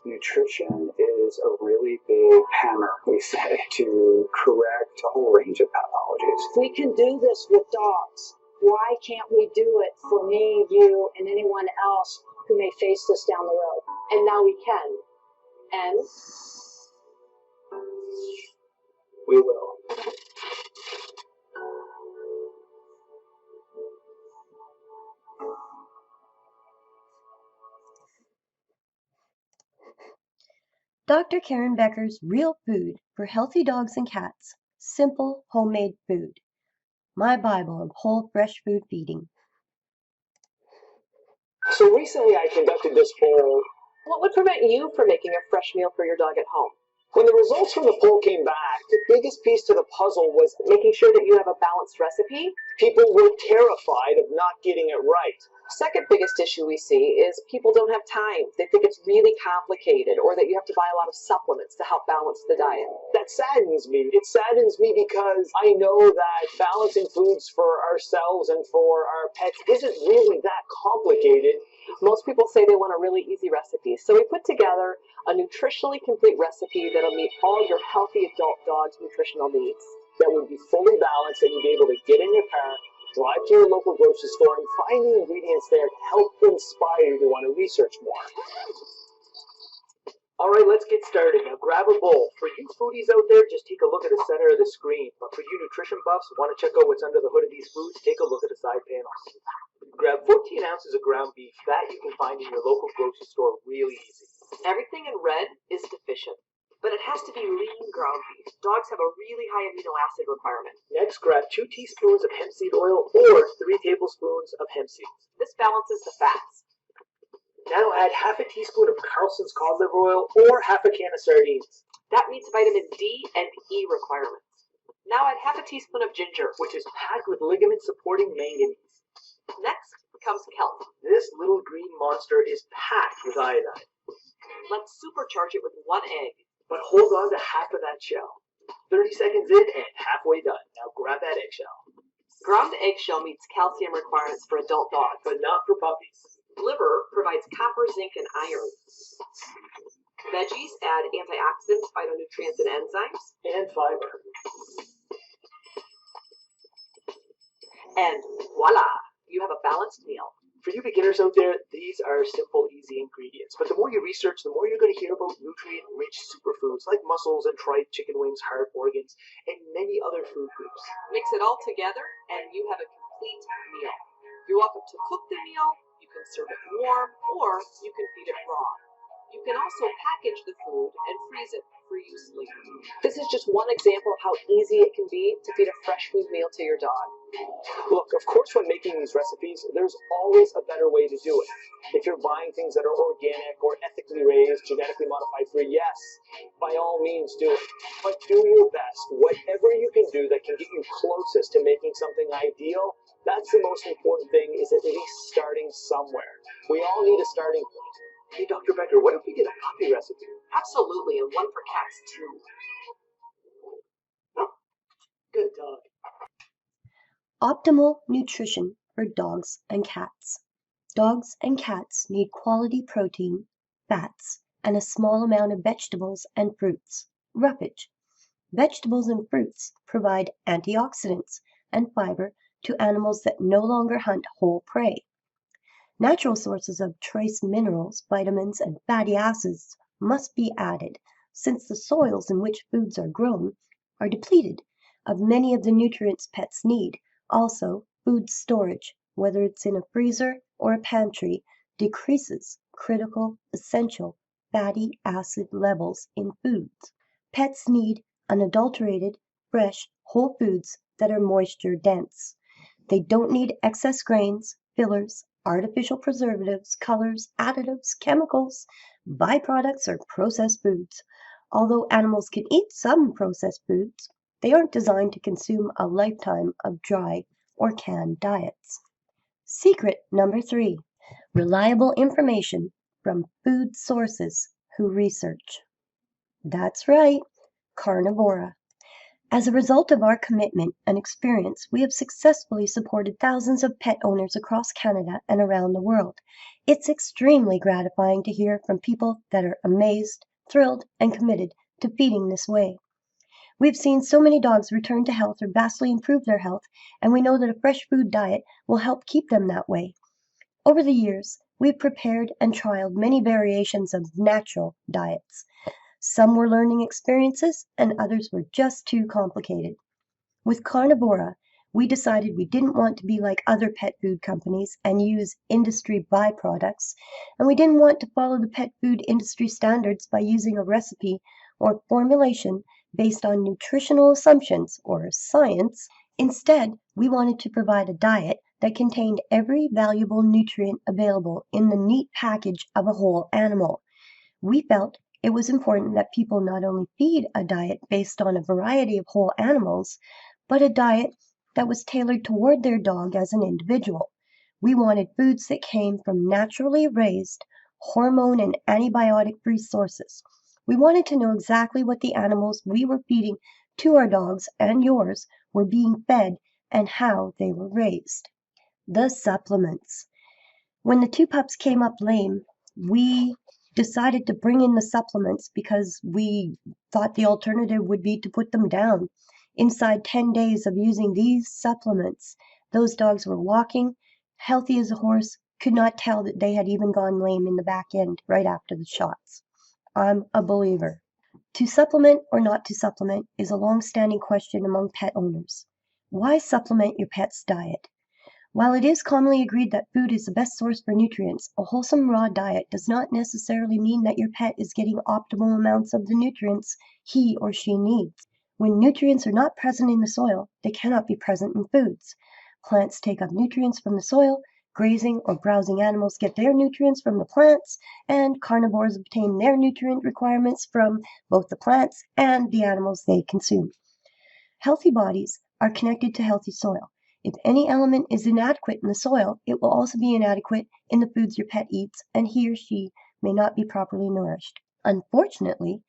Nutrition is a really big hammer, we say, to correct a whole range of pathologies.
We can do this with dogs. Why can't we do it for me, you, and anyone else who may face this down the road?
And now we can. And
we will.
Dr. Karen Becker's Real Food for Healthy Dogs and Cats. Simple homemade food. My Bible of whole fresh food feeding.
So recently I conducted this poll.
what would prevent you from making a fresh meal for your dog at home?
When the results from the poll came back, the biggest piece to the puzzle was
Making sure that you have a balanced recipe.
people were terrified of not getting it right.
Second biggest issue we see is people don't have time. They think it's really complicated, or that you have to buy a lot of supplements to help balance the diet.
That saddens me. It saddens me because I know that balancing foods for ourselves and for our pets isn't really that complicated.
Most people say they want a really easy recipe, so we put together a nutritionally complete recipe that'll meet all your healthy adult dog's nutritional needs.
That would be fully balanced, that you'd be able to get in your car
to your local grocery store and find the ingredients there to help inspire you to want to research more.
All right, let's get started. Now grab a bowl. For you foodies out there, just take a look at the center of the screen. But for you nutrition buffs who want to check out what's under the hood of these foods, take a look at the side panels. Grab 14 ounces of ground beef. That you can find in your local grocery store really easy.
Everything in red is deficient, but it has to be lean ground beef. Dogs have a really high amino acid requirement.
Next, grab 2 teaspoons of hemp seed oil or 3 tablespoons of hemp seeds.
This balances the fats.
Now add half a teaspoon of Carlson's cod liver oil or half a can of sardines.
That meets vitamin D and E requirements. Now add half a teaspoon of ginger,
which is packed with ligament-supporting manganese.
Next comes kelp.
This little green monster is packed with iodine.
Let's supercharge it with 1 egg.
But hold on to half of that shell. 30 seconds in and halfway done. Now grab that eggshell.
Ground eggshell meets calcium requirements for adult dogs,
but not for puppies.
Liver provides copper, zinc, and iron. Veggies add antioxidants, phytonutrients, and enzymes.
And fiber.
And voila! You have a balanced meal.
For you beginners out there, these are simple, easy ingredients. But the more you research, the more you're going to hear about nutrient-rich superfoods like mussels and tripe, chicken wings, heart, organs, and many other food groups.
Mix it all together, and you have a complete meal. You're welcome to cook the meal, you can serve it warm, or you can feed it raw. You can also package the food and freeze it for use later. This is just one example of how easy it can be to feed a fresh food meal to your dog.
Look, of course, when making these recipes, there's always a better way to do it. If you're buying things that are organic or ethically raised, genetically modified free, yes, by all means do it. But do your best. Whatever you can do that can get you closest to making something ideal, that's the most important thing, is at least starting somewhere. We all need a starting point.
Hey, Dr. Becker, what if we get a puppy recipe?
Absolutely, and one for cats, too.
Oh, good dog.
Optimal nutrition for dogs and cats. Dogs and cats need quality protein, fats, and a small amount of vegetables and fruits. Roughage. Vegetables and fruits provide antioxidants and fiber to animals that no longer hunt whole prey. Natural sources of trace minerals, vitamins, and fatty acids must be added, since the soils in which foods are grown are depleted of many of the nutrients pets need. Also, food storage, whether it's in a freezer or a pantry, decreases critical, essential fatty acid levels in foods. Pets need unadulterated, fresh, whole foods that are moisture dense. They don't need excess grains, fillers, artificial preservatives, colors, additives, chemicals, byproducts, or processed foods. Although animals can eat some processed foods, they aren't designed to consume a lifetime of dry or canned diets. Secret number 3. Reliable information from food sources who research. That's right, Carnivora. As a result of our commitment and experience, we have successfully supported thousands of pet owners across Canada and around the world. It's extremely gratifying to hear from people that are amazed, thrilled, and committed to feeding this way. We've seen so many dogs return to health or vastly improve their health, and we know that a fresh food diet will help keep them that way. Over the years, we've prepared and trialed many variations of natural diets. Some were learning experiences, and others were just too complicated. With Carnivora, we decided we didn't want to be like other pet food companies and use industry byproducts, and we didn't want to follow the pet food industry standards by using a recipe or formulation based on nutritional assumptions or science. Instead, we wanted to provide a diet that contained every valuable nutrient available in the neat package of a whole animal. We felt it was important that people not only feed a diet based on a variety of whole animals, but a diet that was tailored toward their dog as an individual. We wanted foods that came from naturally raised, hormone and antibiotic-free sources. We wanted to know exactly what the animals we were feeding to our dogs and yours were being fed and how they were raised. The supplements. When the 2 pups came up lame, we decided to bring in the supplements because we thought the alternative would be to put them down. Inside 10 days of using these supplements, Those dogs were walking, healthy as a horse, could not tell that they had even gone lame in the back end right after the shots. I'm a believer. To supplement or not to supplement is a long-standing question among pet owners. Why supplement your pet's diet? While it is commonly agreed that food is the best source for nutrients, a wholesome raw diet does not necessarily mean that your pet is getting optimal amounts of the nutrients he or she needs. When nutrients are not present in the soil, they cannot be present in foods. Plants take up nutrients from the soil, grazing or browsing animals get their nutrients from the plants, and carnivores obtain their nutrient requirements from both the plants and the animals they consume. Healthy bodies are connected to healthy soil. If any element is inadequate in the soil, it will also be inadequate in the foods your pet eats, and he or she may not be properly nourished. Unfortunately,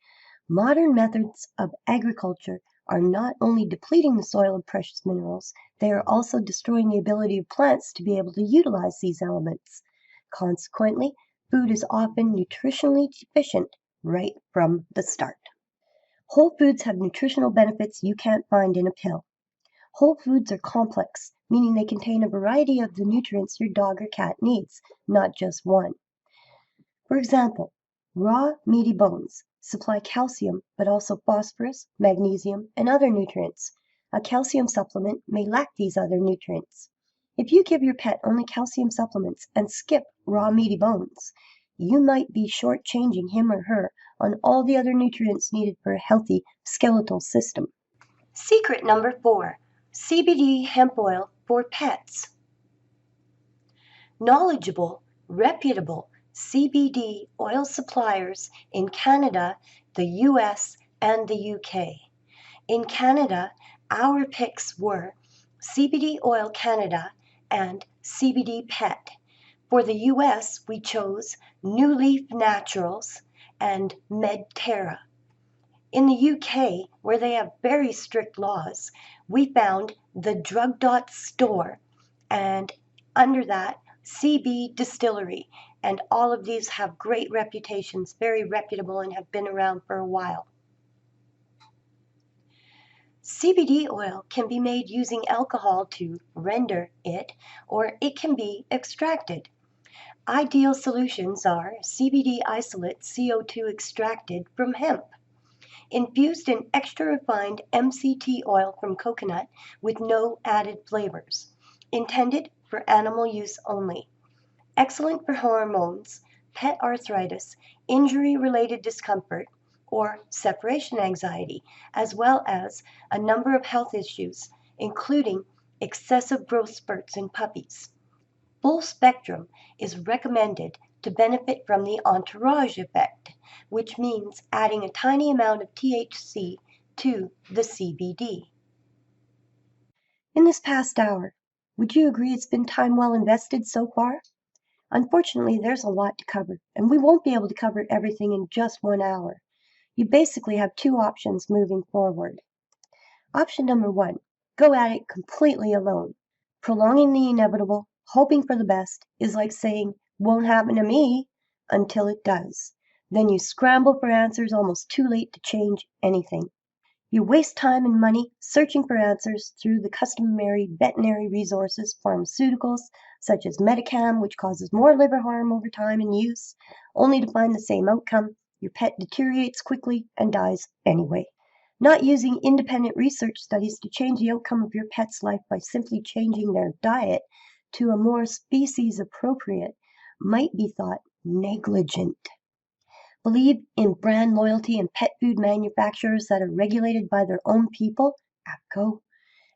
modern methods of agriculture are not only depleting the soil of precious minerals, they are also destroying the ability of plants to be able to utilize these elements. Consequently, food is often nutritionally deficient right from the start. Whole foods have nutritional benefits you can't find in a pill. Whole foods are complex, meaning they contain a variety of the nutrients your dog or cat needs, not just one. For example, raw, meaty bones supply calcium, but also phosphorus, magnesium, and other nutrients. A calcium supplement may lack these other nutrients. If you give your pet only calcium supplements and skip raw, meaty bones, you might be shortchanging him or her on all the other nutrients needed for a healthy skeletal system. Secret number 4. CBD hemp oil for pets. Knowledgeable, reputable CBD oil suppliers in Canada, the US, and the UK. In Canada, our picks were CBD Oil Canada and CBD Pet. For the US, we chose New Leaf Naturals and Medterra. In the UK, where they have very strict laws, we found the Drug Dot store, and under that, CB Distillery, and all of these have great reputations, very reputable, and have been around for a while. CBD oil can be made using alcohol to render it, or it can be extracted. Ideal solutions are CBD isolate CO2 extracted from hemp, infused in extra refined MCT oil from coconut with no added flavors, intended for animal use only. Excellent for hormones, pet arthritis, injury-related discomfort, or separation anxiety, as well as a number of health issues, including excessive growth spurts in puppies. Full spectrum is recommended to benefit from the entourage effect, which means adding a tiny amount of THC to the CBD. In this past hour, would you agree it's been time well invested so far? Unfortunately, there's a lot to cover, and we won't be able to cover everything in just 1 hour. You basically have 2 options moving forward. Option number 1, go at it completely alone. Prolonging the inevitable, hoping for the best, is like saying, won't happen to me, until it does. Then you scramble for answers almost too late to change anything. You waste time and money searching for answers through the customary veterinary resources, pharmaceuticals, such as Medicam, which causes more liver harm over time and use, only to find the same outcome. Your pet deteriorates quickly and dies anyway. Not using independent research studies to change the outcome of your pet's life by simply changing their diet to a more species-appropriate might be thought negligent. Believe in brand loyalty and pet food manufacturers that are regulated by their own people, APCO,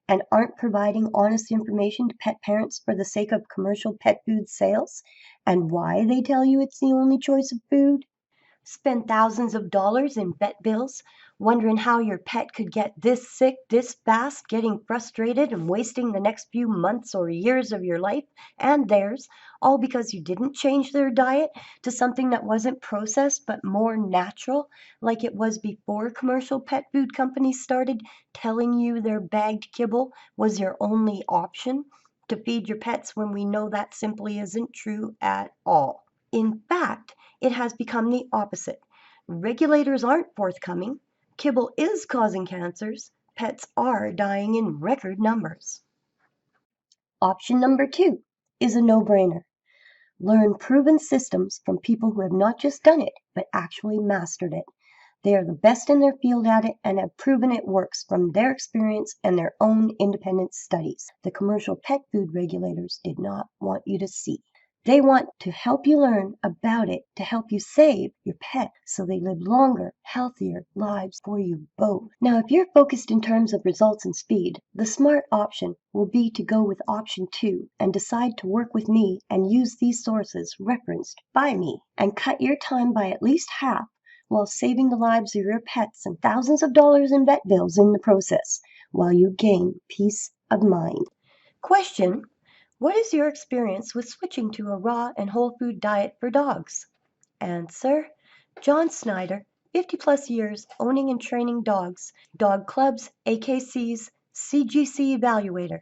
and aren't providing honest information to pet parents for the sake of commercial pet food sales, and why they tell you it's the only choice of food? Spend thousands of dollars in vet bills, wondering how your pet could get this sick this fast, getting frustrated and wasting the next few months or years of your life and theirs, all because you didn't change their diet to something that wasn't processed but more natural, like it was before commercial pet food companies started telling you their bagged kibble was your only option to feed your pets, when we know that simply isn't true at all. In fact, it has become the opposite. Regulators aren't forthcoming. Kibble is causing cancers. Pets are dying in record numbers. Option number 2 is a no-brainer. Learn proven systems from people who have not just done it, but actually mastered it. They are the best in their field at it and have proven it works from their experience and their own independent studies. The commercial pet food regulators did not want you to see. They want to help you learn about it to help you save your pet so they live longer, healthier lives for you both. Now, if you're focused in terms of results and speed, the smart option will be to go with option 2 and decide to work with me and use these sources referenced by me and cut your time by at least half while saving the lives of your pets and thousands of dollars in vet bills in the process, while you gain peace of mind. Question: what is your experience with switching to a raw and whole food diet for dogs? Answer: John Snyder, 50 plus years owning and training dogs, dog clubs, AKCs, CGC evaluator.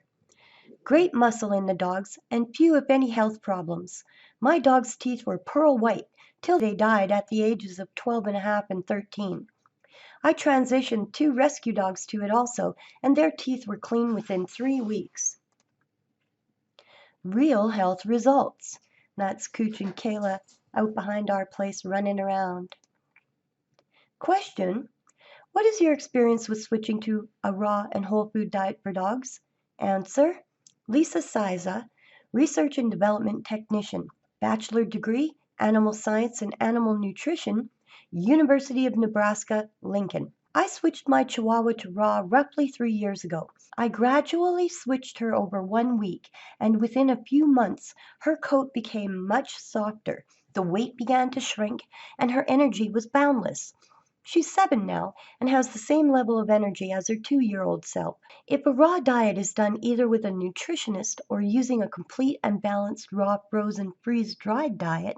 Great muscle in the dogs and few if any health problems. My dog's teeth were pearl white till they died at the ages of 12 and a half and 13. I transitioned 2 rescue dogs to it also, and their teeth were clean within 3 weeks. Real health results. That's Cooch and Kayla out behind our place running around. Question: what is your experience with switching to a raw and whole food diet for dogs? Answer: Lisa Siza, Research and Development Technician, Bachelor degree, Animal Science and Animal Nutrition, University of Nebraska, Lincoln. I switched my Chihuahua to raw roughly 3 years ago. I gradually switched her over 1 week, and within a few months her coat became much softer, the weight began to shrink, and her energy was boundless. She's 7 now and has the same level of energy as her 2-year-old self. If a raw diet is done either with a nutritionist or using a complete and balanced raw, frozen, freeze-dried diet,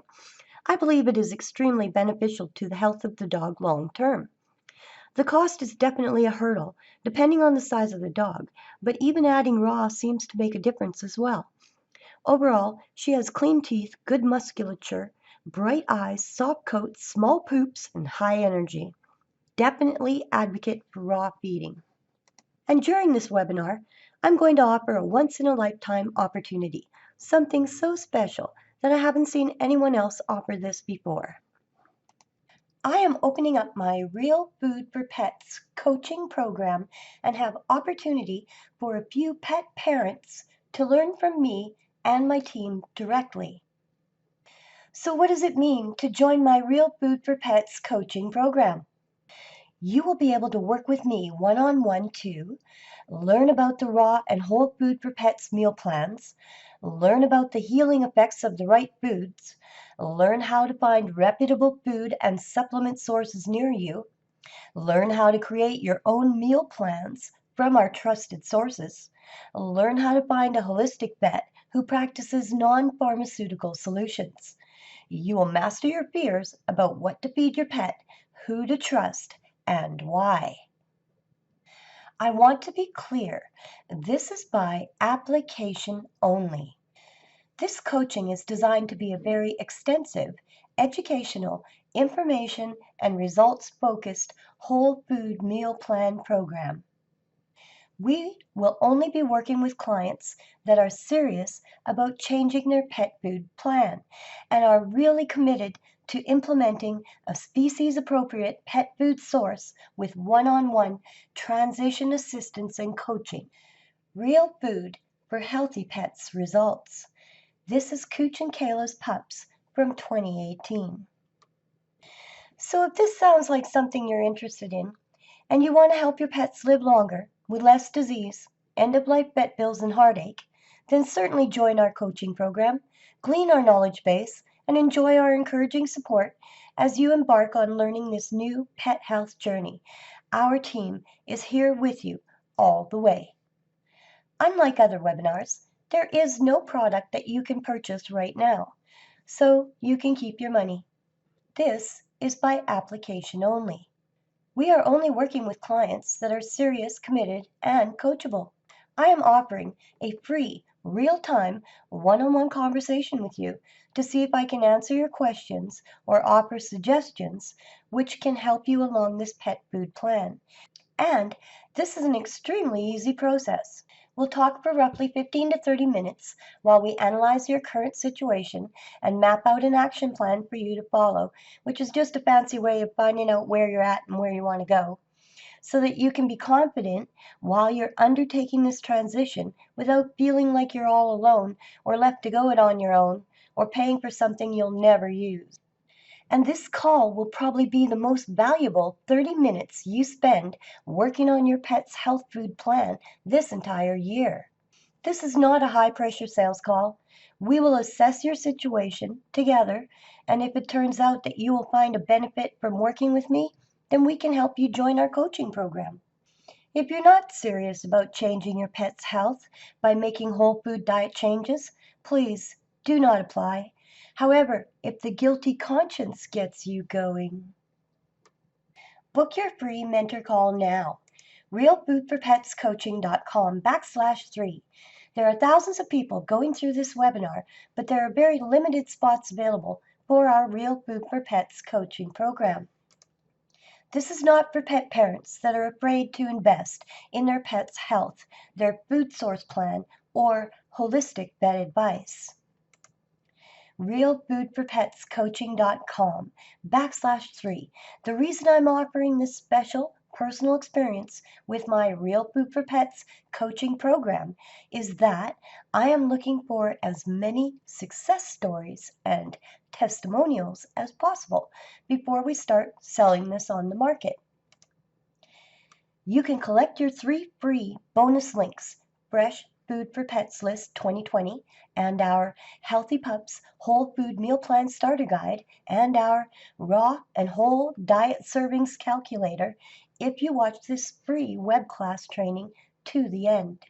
I believe it is extremely beneficial to the health of the dog long term. The cost is definitely a hurdle, depending on the size of the dog, but even adding raw seems to make a difference as well. Overall, she has clean teeth, good musculature, bright eyes, soft coat, small poops, and high energy. Definitely advocate for raw feeding. And during this webinar, I'm going to offer a once-in-a-lifetime opportunity, something so special that I haven't seen anyone else offer this before. I am opening up my Real Food for Pets coaching program and have opportunity for a few pet parents to learn from me and my team directly. So what does it mean to join my Real Food for Pets coaching program? You will be able to work with me one-on-one to learn about the raw and whole food for pets meal plans, learn about the healing effects of the right foods, learn how to find reputable food and supplement sources near you, learn how to create your own meal plans from our trusted sources, learn how to find a holistic vet who practices non-pharmaceutical solutions. You will master your fears about what to feed your pet, who to trust, and why. I want to be clear, this is by application only. This coaching is designed to be a very extensive, educational, information, and results-focused whole food meal plan program. We will only be working with clients that are serious about changing their pet food plan and are really committed to implementing a species-appropriate pet food source with one-on-one transition assistance and coaching. Real food for healthy pets results. This is Cooch and Kayla's Pups from 2018. So if this sounds like something you're interested in, and you want to help your pets live longer with less disease, end-of-life vet bills, and heartache, then certainly join our coaching program, glean our knowledge base, and enjoy our encouraging support as you embark on learning this new pet health journey. Our team is here with you all the way. Unlike other webinars, there is no product that you can purchase right now, so you can keep your money. This is by application only. We are only working with clients that are serious, committed, and coachable. I am offering a free, real-time, one-on-one conversation with you to see if I can answer your questions or offer suggestions which can help you along this pet food plan. And this is an extremely easy process. We'll talk for roughly 15 to 30 minutes while we analyze your current situation and map out an action plan for you to follow, which is just a fancy way of finding out where you're at and where you want to go, so that you can be confident while you're undertaking this transition without feeling like you're all alone or left to go it on your own or paying for something you'll never use. And this call will probably be the most valuable 30 minutes you spend working on your pet's health food plan this entire year. This is not a high-pressure sales call. We will assess your situation together, and if it turns out that you will find a benefit from working with me, then we can help you join our coaching program. If you're not serious about changing your pet's health by making whole food diet changes, please do not apply. However, if the guilty conscience gets you going, book your free mentor call now. realfoodforpetscoaching.com/3. There are thousands of people going through this webinar, but there are very limited spots available for our Real Food for Pets coaching program. This is not for pet parents that are afraid to invest in their pet's health, their food source plan, or holistic vet advice. realfoodforpetscoaching.com/3. The reason I'm offering this special personal experience with my Real Food for Pets coaching program is that I am looking for as many success stories and testimonials as possible before we start selling this on the market. You can collect your 3 free bonus links, Fresh Food for Pets List 2020, and our Healthy Pups Whole Food Meal Plan Starter Guide, and our Raw and Whole Diet Servings Calculator if you watch this free web class training to the end.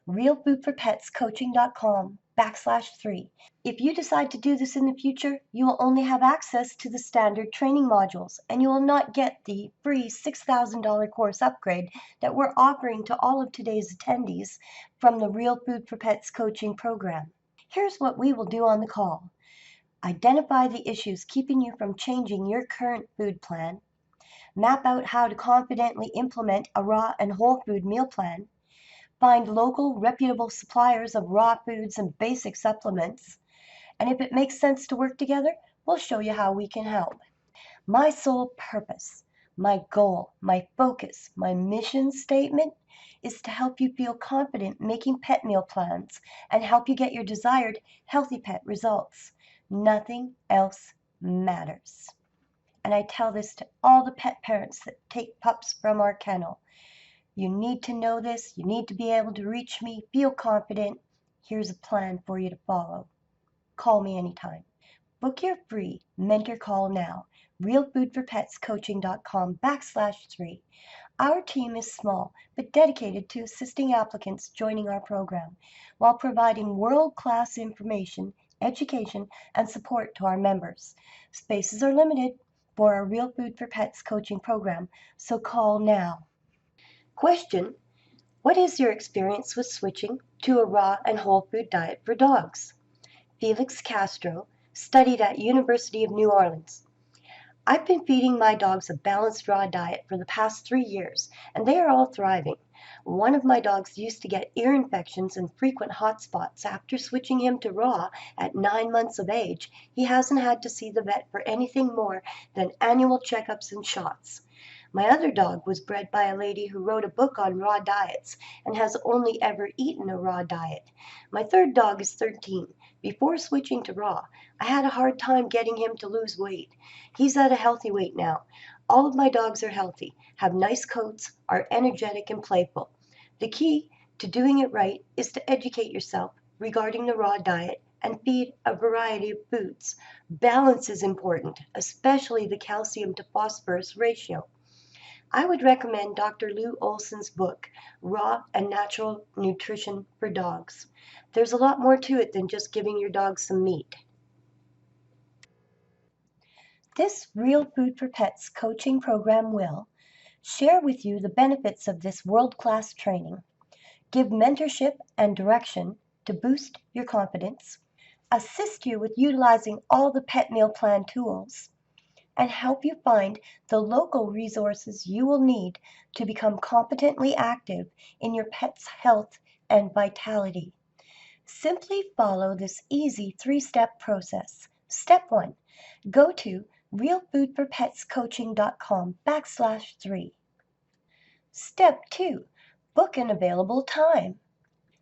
realfoodforpetscoaching.com/3. If you decide to do this in the future, you will only have access to the standard training modules, and you will not get the free $6,000 course upgrade that we're offering to all of today's attendees from the Real Food for Pets coaching program. Here's what we will do on the call. Identify the issues keeping you from changing your current food plan. Map out how to confidently implement a raw and whole food meal plan. Find local, reputable suppliers of raw foods and basic supplements. And if it makes sense to work together, we'll show you how we can help. My sole purpose, my goal, my focus, my mission statement is to help you feel confident making pet meal plans and help you get your desired healthy pet results. Nothing else matters. And I tell this to all the pet parents that take pups from our kennel. You need to know this. You need to be able to reach me. Feel confident. Here's a plan for you to follow. Call me anytime. Book your free mentor call now. realfoodforpetscoaching.com/3. Our team is small but dedicated to assisting applicants joining our program while providing world-class information, education, and support to our members. Spaces are limited for our Real Food for Pets coaching program, so call now. Question: what is your experience with switching to a raw and whole food diet for dogs? Felix Castro, studied at University of New Orleans. I've been feeding my dogs a balanced raw diet for the past 3 years, and they are all thriving. One of my dogs used to get ear infections and frequent hot spots. After switching him to raw at 9 months of age, he hasn't had to see the vet for anything more than annual checkups and shots. My other dog was bred by a lady who wrote a book on raw diets and has only ever eaten a raw diet. My third dog is 13. Before switching to raw, I had a hard time getting him to lose weight. He's at a healthy weight now. All of my dogs are healthy, have nice coats, are energetic and playful. The key to doing it right is to educate yourself regarding the raw diet and feed a variety of foods. Balance is important, especially the calcium to phosphorus ratio. I would recommend Dr. Lou Olson's book, Raw and Natural Nutrition for Dogs. There's a lot more to it than just giving your dog some meat. This Real Food for Pets coaching program will share with you the benefits of this world-class training, give mentorship and direction to boost your confidence, assist you with utilizing all the pet meal plan tools, and help you find the local resources you will need to become competently active in your pet's health and vitality. Simply follow this easy 3-step process. Step 1. Go to realfoodforpetscoaching.com/3. Step 2. Book an available time.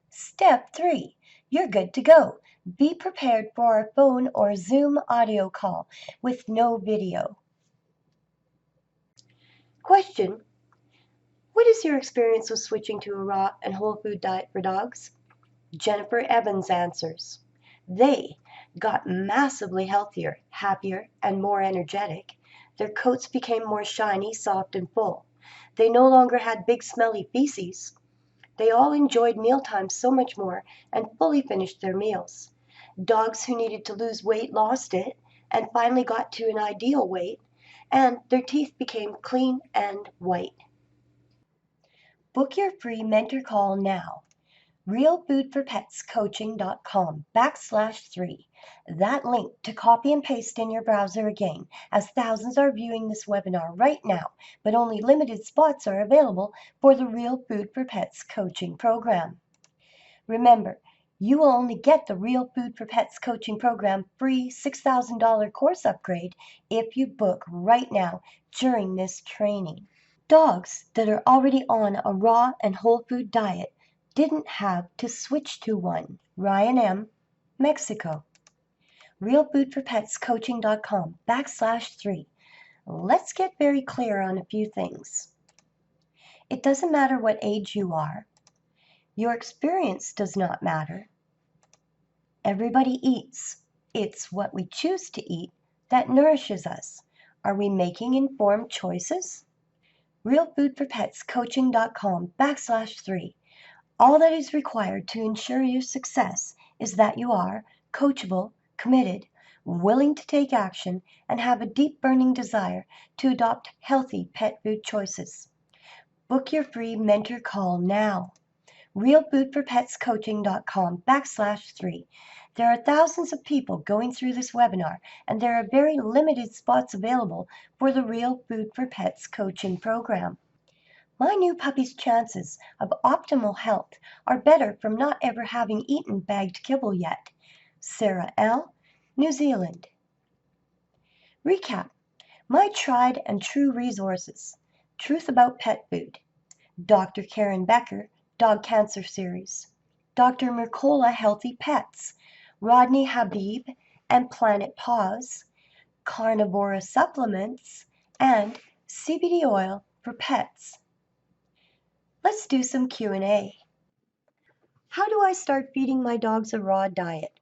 Step 3. You're good to go. Be prepared for our phone or Zoom audio call with no video. Question: what is your experience with switching to a raw and whole food diet for dogs? Jennifer Evans answers: they got massively healthier, happier, and more energetic. Their coats became more shiny, soft, and full. They no longer had big smelly feces. They all enjoyed mealtime so much more and fully finished their meals. Dogs who needed to lose weight lost it and finally got to an ideal weight, and their teeth became clean and white. Book your free mentor call now. realfoodforpetscoaching.com/3. That link to copy and paste in your browser again, as thousands are viewing this webinar right now, but only limited spots are available for the Real Food for Pets coaching program. Remember, you will only get the Real Food for Pets coaching program free $6,000 course upgrade if you book right now during this training. Dogs that are already on a raw and whole food diet didn't have to switch to one. Ryan M., Mexico. realfoodforpetscoaching.com/3. Let's get very clear on a few things. It doesn't matter what age you are. Your experience does not matter. Everybody eats. It's what we choose to eat that nourishes us. Are we making informed choices? realfoodforpetscoaching.com/3. All that is required to ensure your success is that you are coachable, committed, willing to take action, and have a deep burning desire to adopt healthy pet food choices. Book your free mentor call now. realfoodforpetscoaching.com/3. There are thousands of people going through this webinar, and there are very limited spots available for the Real Food for Pets coaching program. My new puppy's chances of optimal health are better from not ever having eaten bagged kibble yet. Sarah L., New Zealand. Recap: my tried and true resources: Truth About Pet Food, Dr. Karen Becker, Dog Cancer Series, Dr. Mercola Healthy Pets, Rodney Habib and Planet Paws, Carnivora Supplements, and CBD Oil for Pets. Let's do some Q&A. How do I start feeding my dogs a raw diet?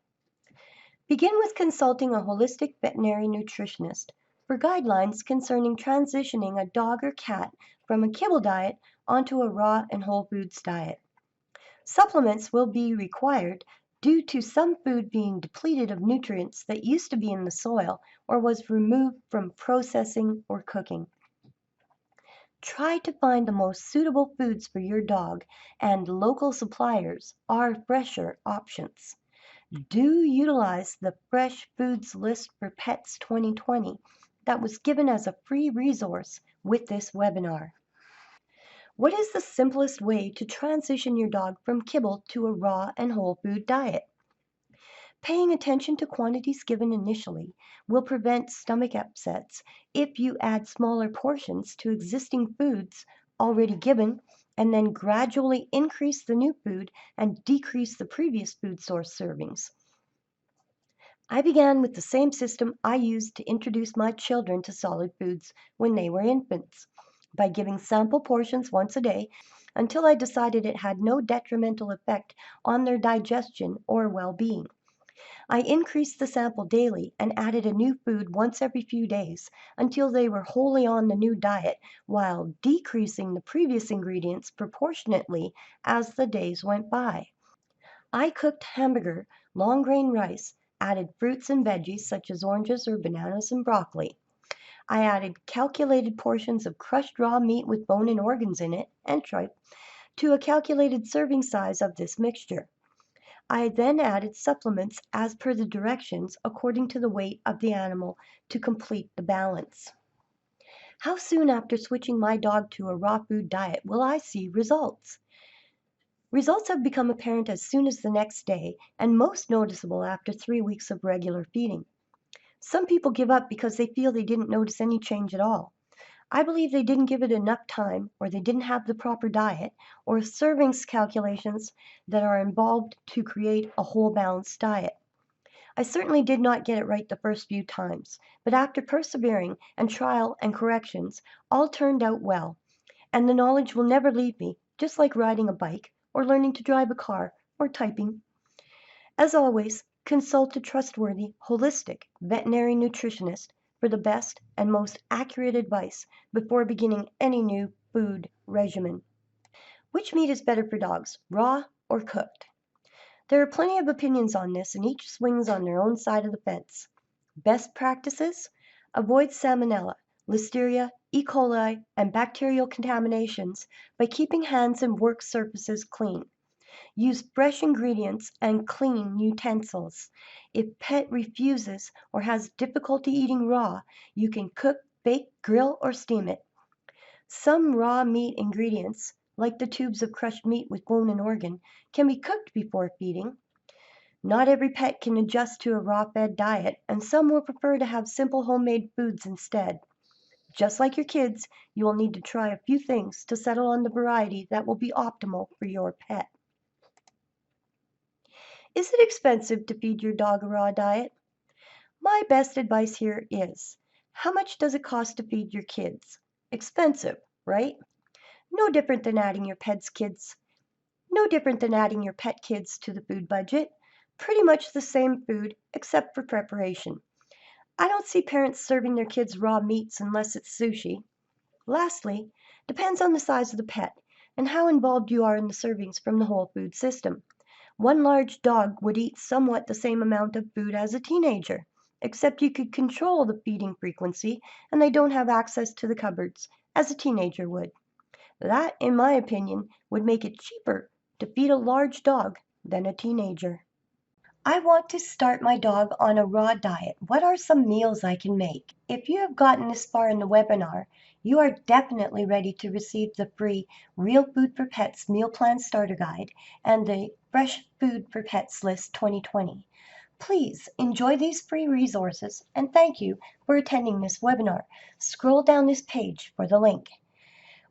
Begin with consulting a holistic veterinary nutritionist for guidelines concerning transitioning a dog or cat from a kibble diet onto a raw and whole foods diet. Supplements will be required due to some food being depleted of nutrients that used to be in the soil or was removed from processing or cooking. Try to find the most suitable foods for your dog, and local suppliers are fresher options. Do utilize the Fresh Foods List for Pets 2020 that was given as a free resource with this webinar. What is the simplest way to transition your dog from kibble to a raw and whole food diet? Paying attention to quantities given initially will prevent stomach upsets if you add smaller portions to existing foods already given, and then gradually increase the new food and decrease the previous food source servings. I began with the same system I used to introduce my children to solid foods when they were infants, by giving sample portions once a day until I decided it had no detrimental effect on their digestion or well-being. I increased the sample daily and added a new food once every few days until they were wholly on the new diet, while decreasing the previous ingredients proportionately as the days went by. I cooked hamburger, long grain rice, added fruits and veggies such as oranges or bananas and broccoli. I added calculated portions of crushed raw meat with bone and organs in it, and tripe, to a calculated serving size of this mixture. I then added supplements as per the directions according to the weight of the animal to complete the balance. How soon after switching my dog to a raw food diet will I see results? Results have become apparent as soon as the next day and most noticeable after 3 weeks of regular feeding. Some people give up because they feel they didn't notice any change at all. I believe they didn't give it enough time, or they didn't have the proper diet, or servings calculations that are involved to create a whole balanced diet. I certainly did not get it right the first few times, but after persevering and trial and corrections, all turned out well, and the knowledge will never leave me, just like riding a bike, or learning to drive a car, or typing. As always, consult a trustworthy, holistic veterinary nutritionist for the best and most accurate advice before beginning any new food regimen. Which meat is better for dogs, raw or cooked? There are plenty of opinions on this, and each swings on their own side of the fence. Best practices? Avoid salmonella, listeria, E. coli, and bacterial contaminations by keeping hands and work surfaces clean. Use fresh ingredients and clean utensils. If pet refuses or has difficulty eating raw, you can cook, bake, grill, or steam it. Some raw meat ingredients, like the tubes of crushed meat with bone and organ, can be cooked before feeding. Not every pet can adjust to a raw-fed diet, and some will prefer to have simple homemade foods instead. Just like your kids, you will need to try a few things to settle on the variety that will be optimal for your pet. Is it expensive to feed your dog a raw diet? My best advice here is, how much does it cost to feed your kids? Expensive, right? No different than adding your pet kids to the food budget. Pretty much the same food, except for preparation. I don't see parents serving their kids raw meats unless it's sushi. Lastly, depends on the size of the pet and how involved you are in the servings from the whole food system. One large dog would eat somewhat the same amount of food as a teenager, except you could control the feeding frequency and they don't have access to the cupboards as a teenager would. That, in my opinion, would make it cheaper to feed a large dog than a teenager. I want to start my dog on a raw diet. What are some meals I can make? If you have gotten this far in the webinar, you are definitely ready to receive the free Real Food for Pets Meal Plan Starter Guide and the Fresh Food for Pets List 2020. Please enjoy these free resources and thank you for attending this webinar. Scroll down this page for the link.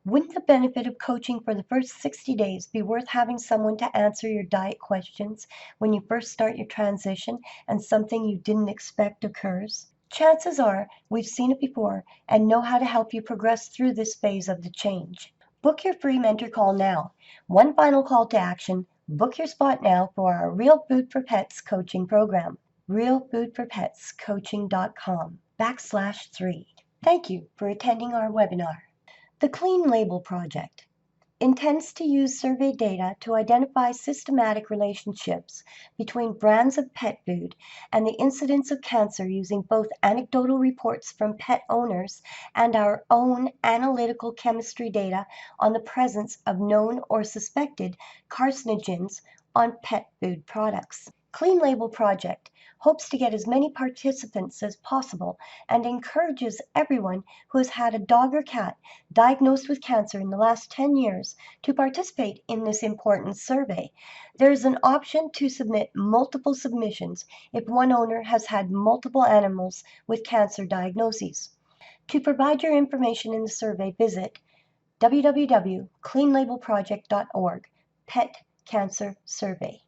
Wouldn't the benefit of coaching for the first 60 days be worth having someone to answer your diet questions when you first start your transition and something you didn't expect occurs? Chances are we've seen it before and know how to help you progress through this phase of the change. Book your free mentor call now. One final call to action, book your spot now for our Real Food for Pets coaching program. realfoodforpetscoaching.com/3. Thank you for attending our webinar. The Clean Label Project intends to use survey data to identify systematic relationships between brands of pet food and the incidence of cancer using both anecdotal reports from pet owners and our own analytical chemistry data on the presence of known or suspected carcinogens on pet food products. Clean Label Project hopes to get as many participants as possible and encourages everyone who has had a dog or cat diagnosed with cancer in the last 10 years to participate in this important survey. There is an option to submit multiple submissions if one owner has had multiple animals with cancer diagnoses. To provide your information in the survey, visit www.cleanlabelproject.org, Pet Cancer Survey.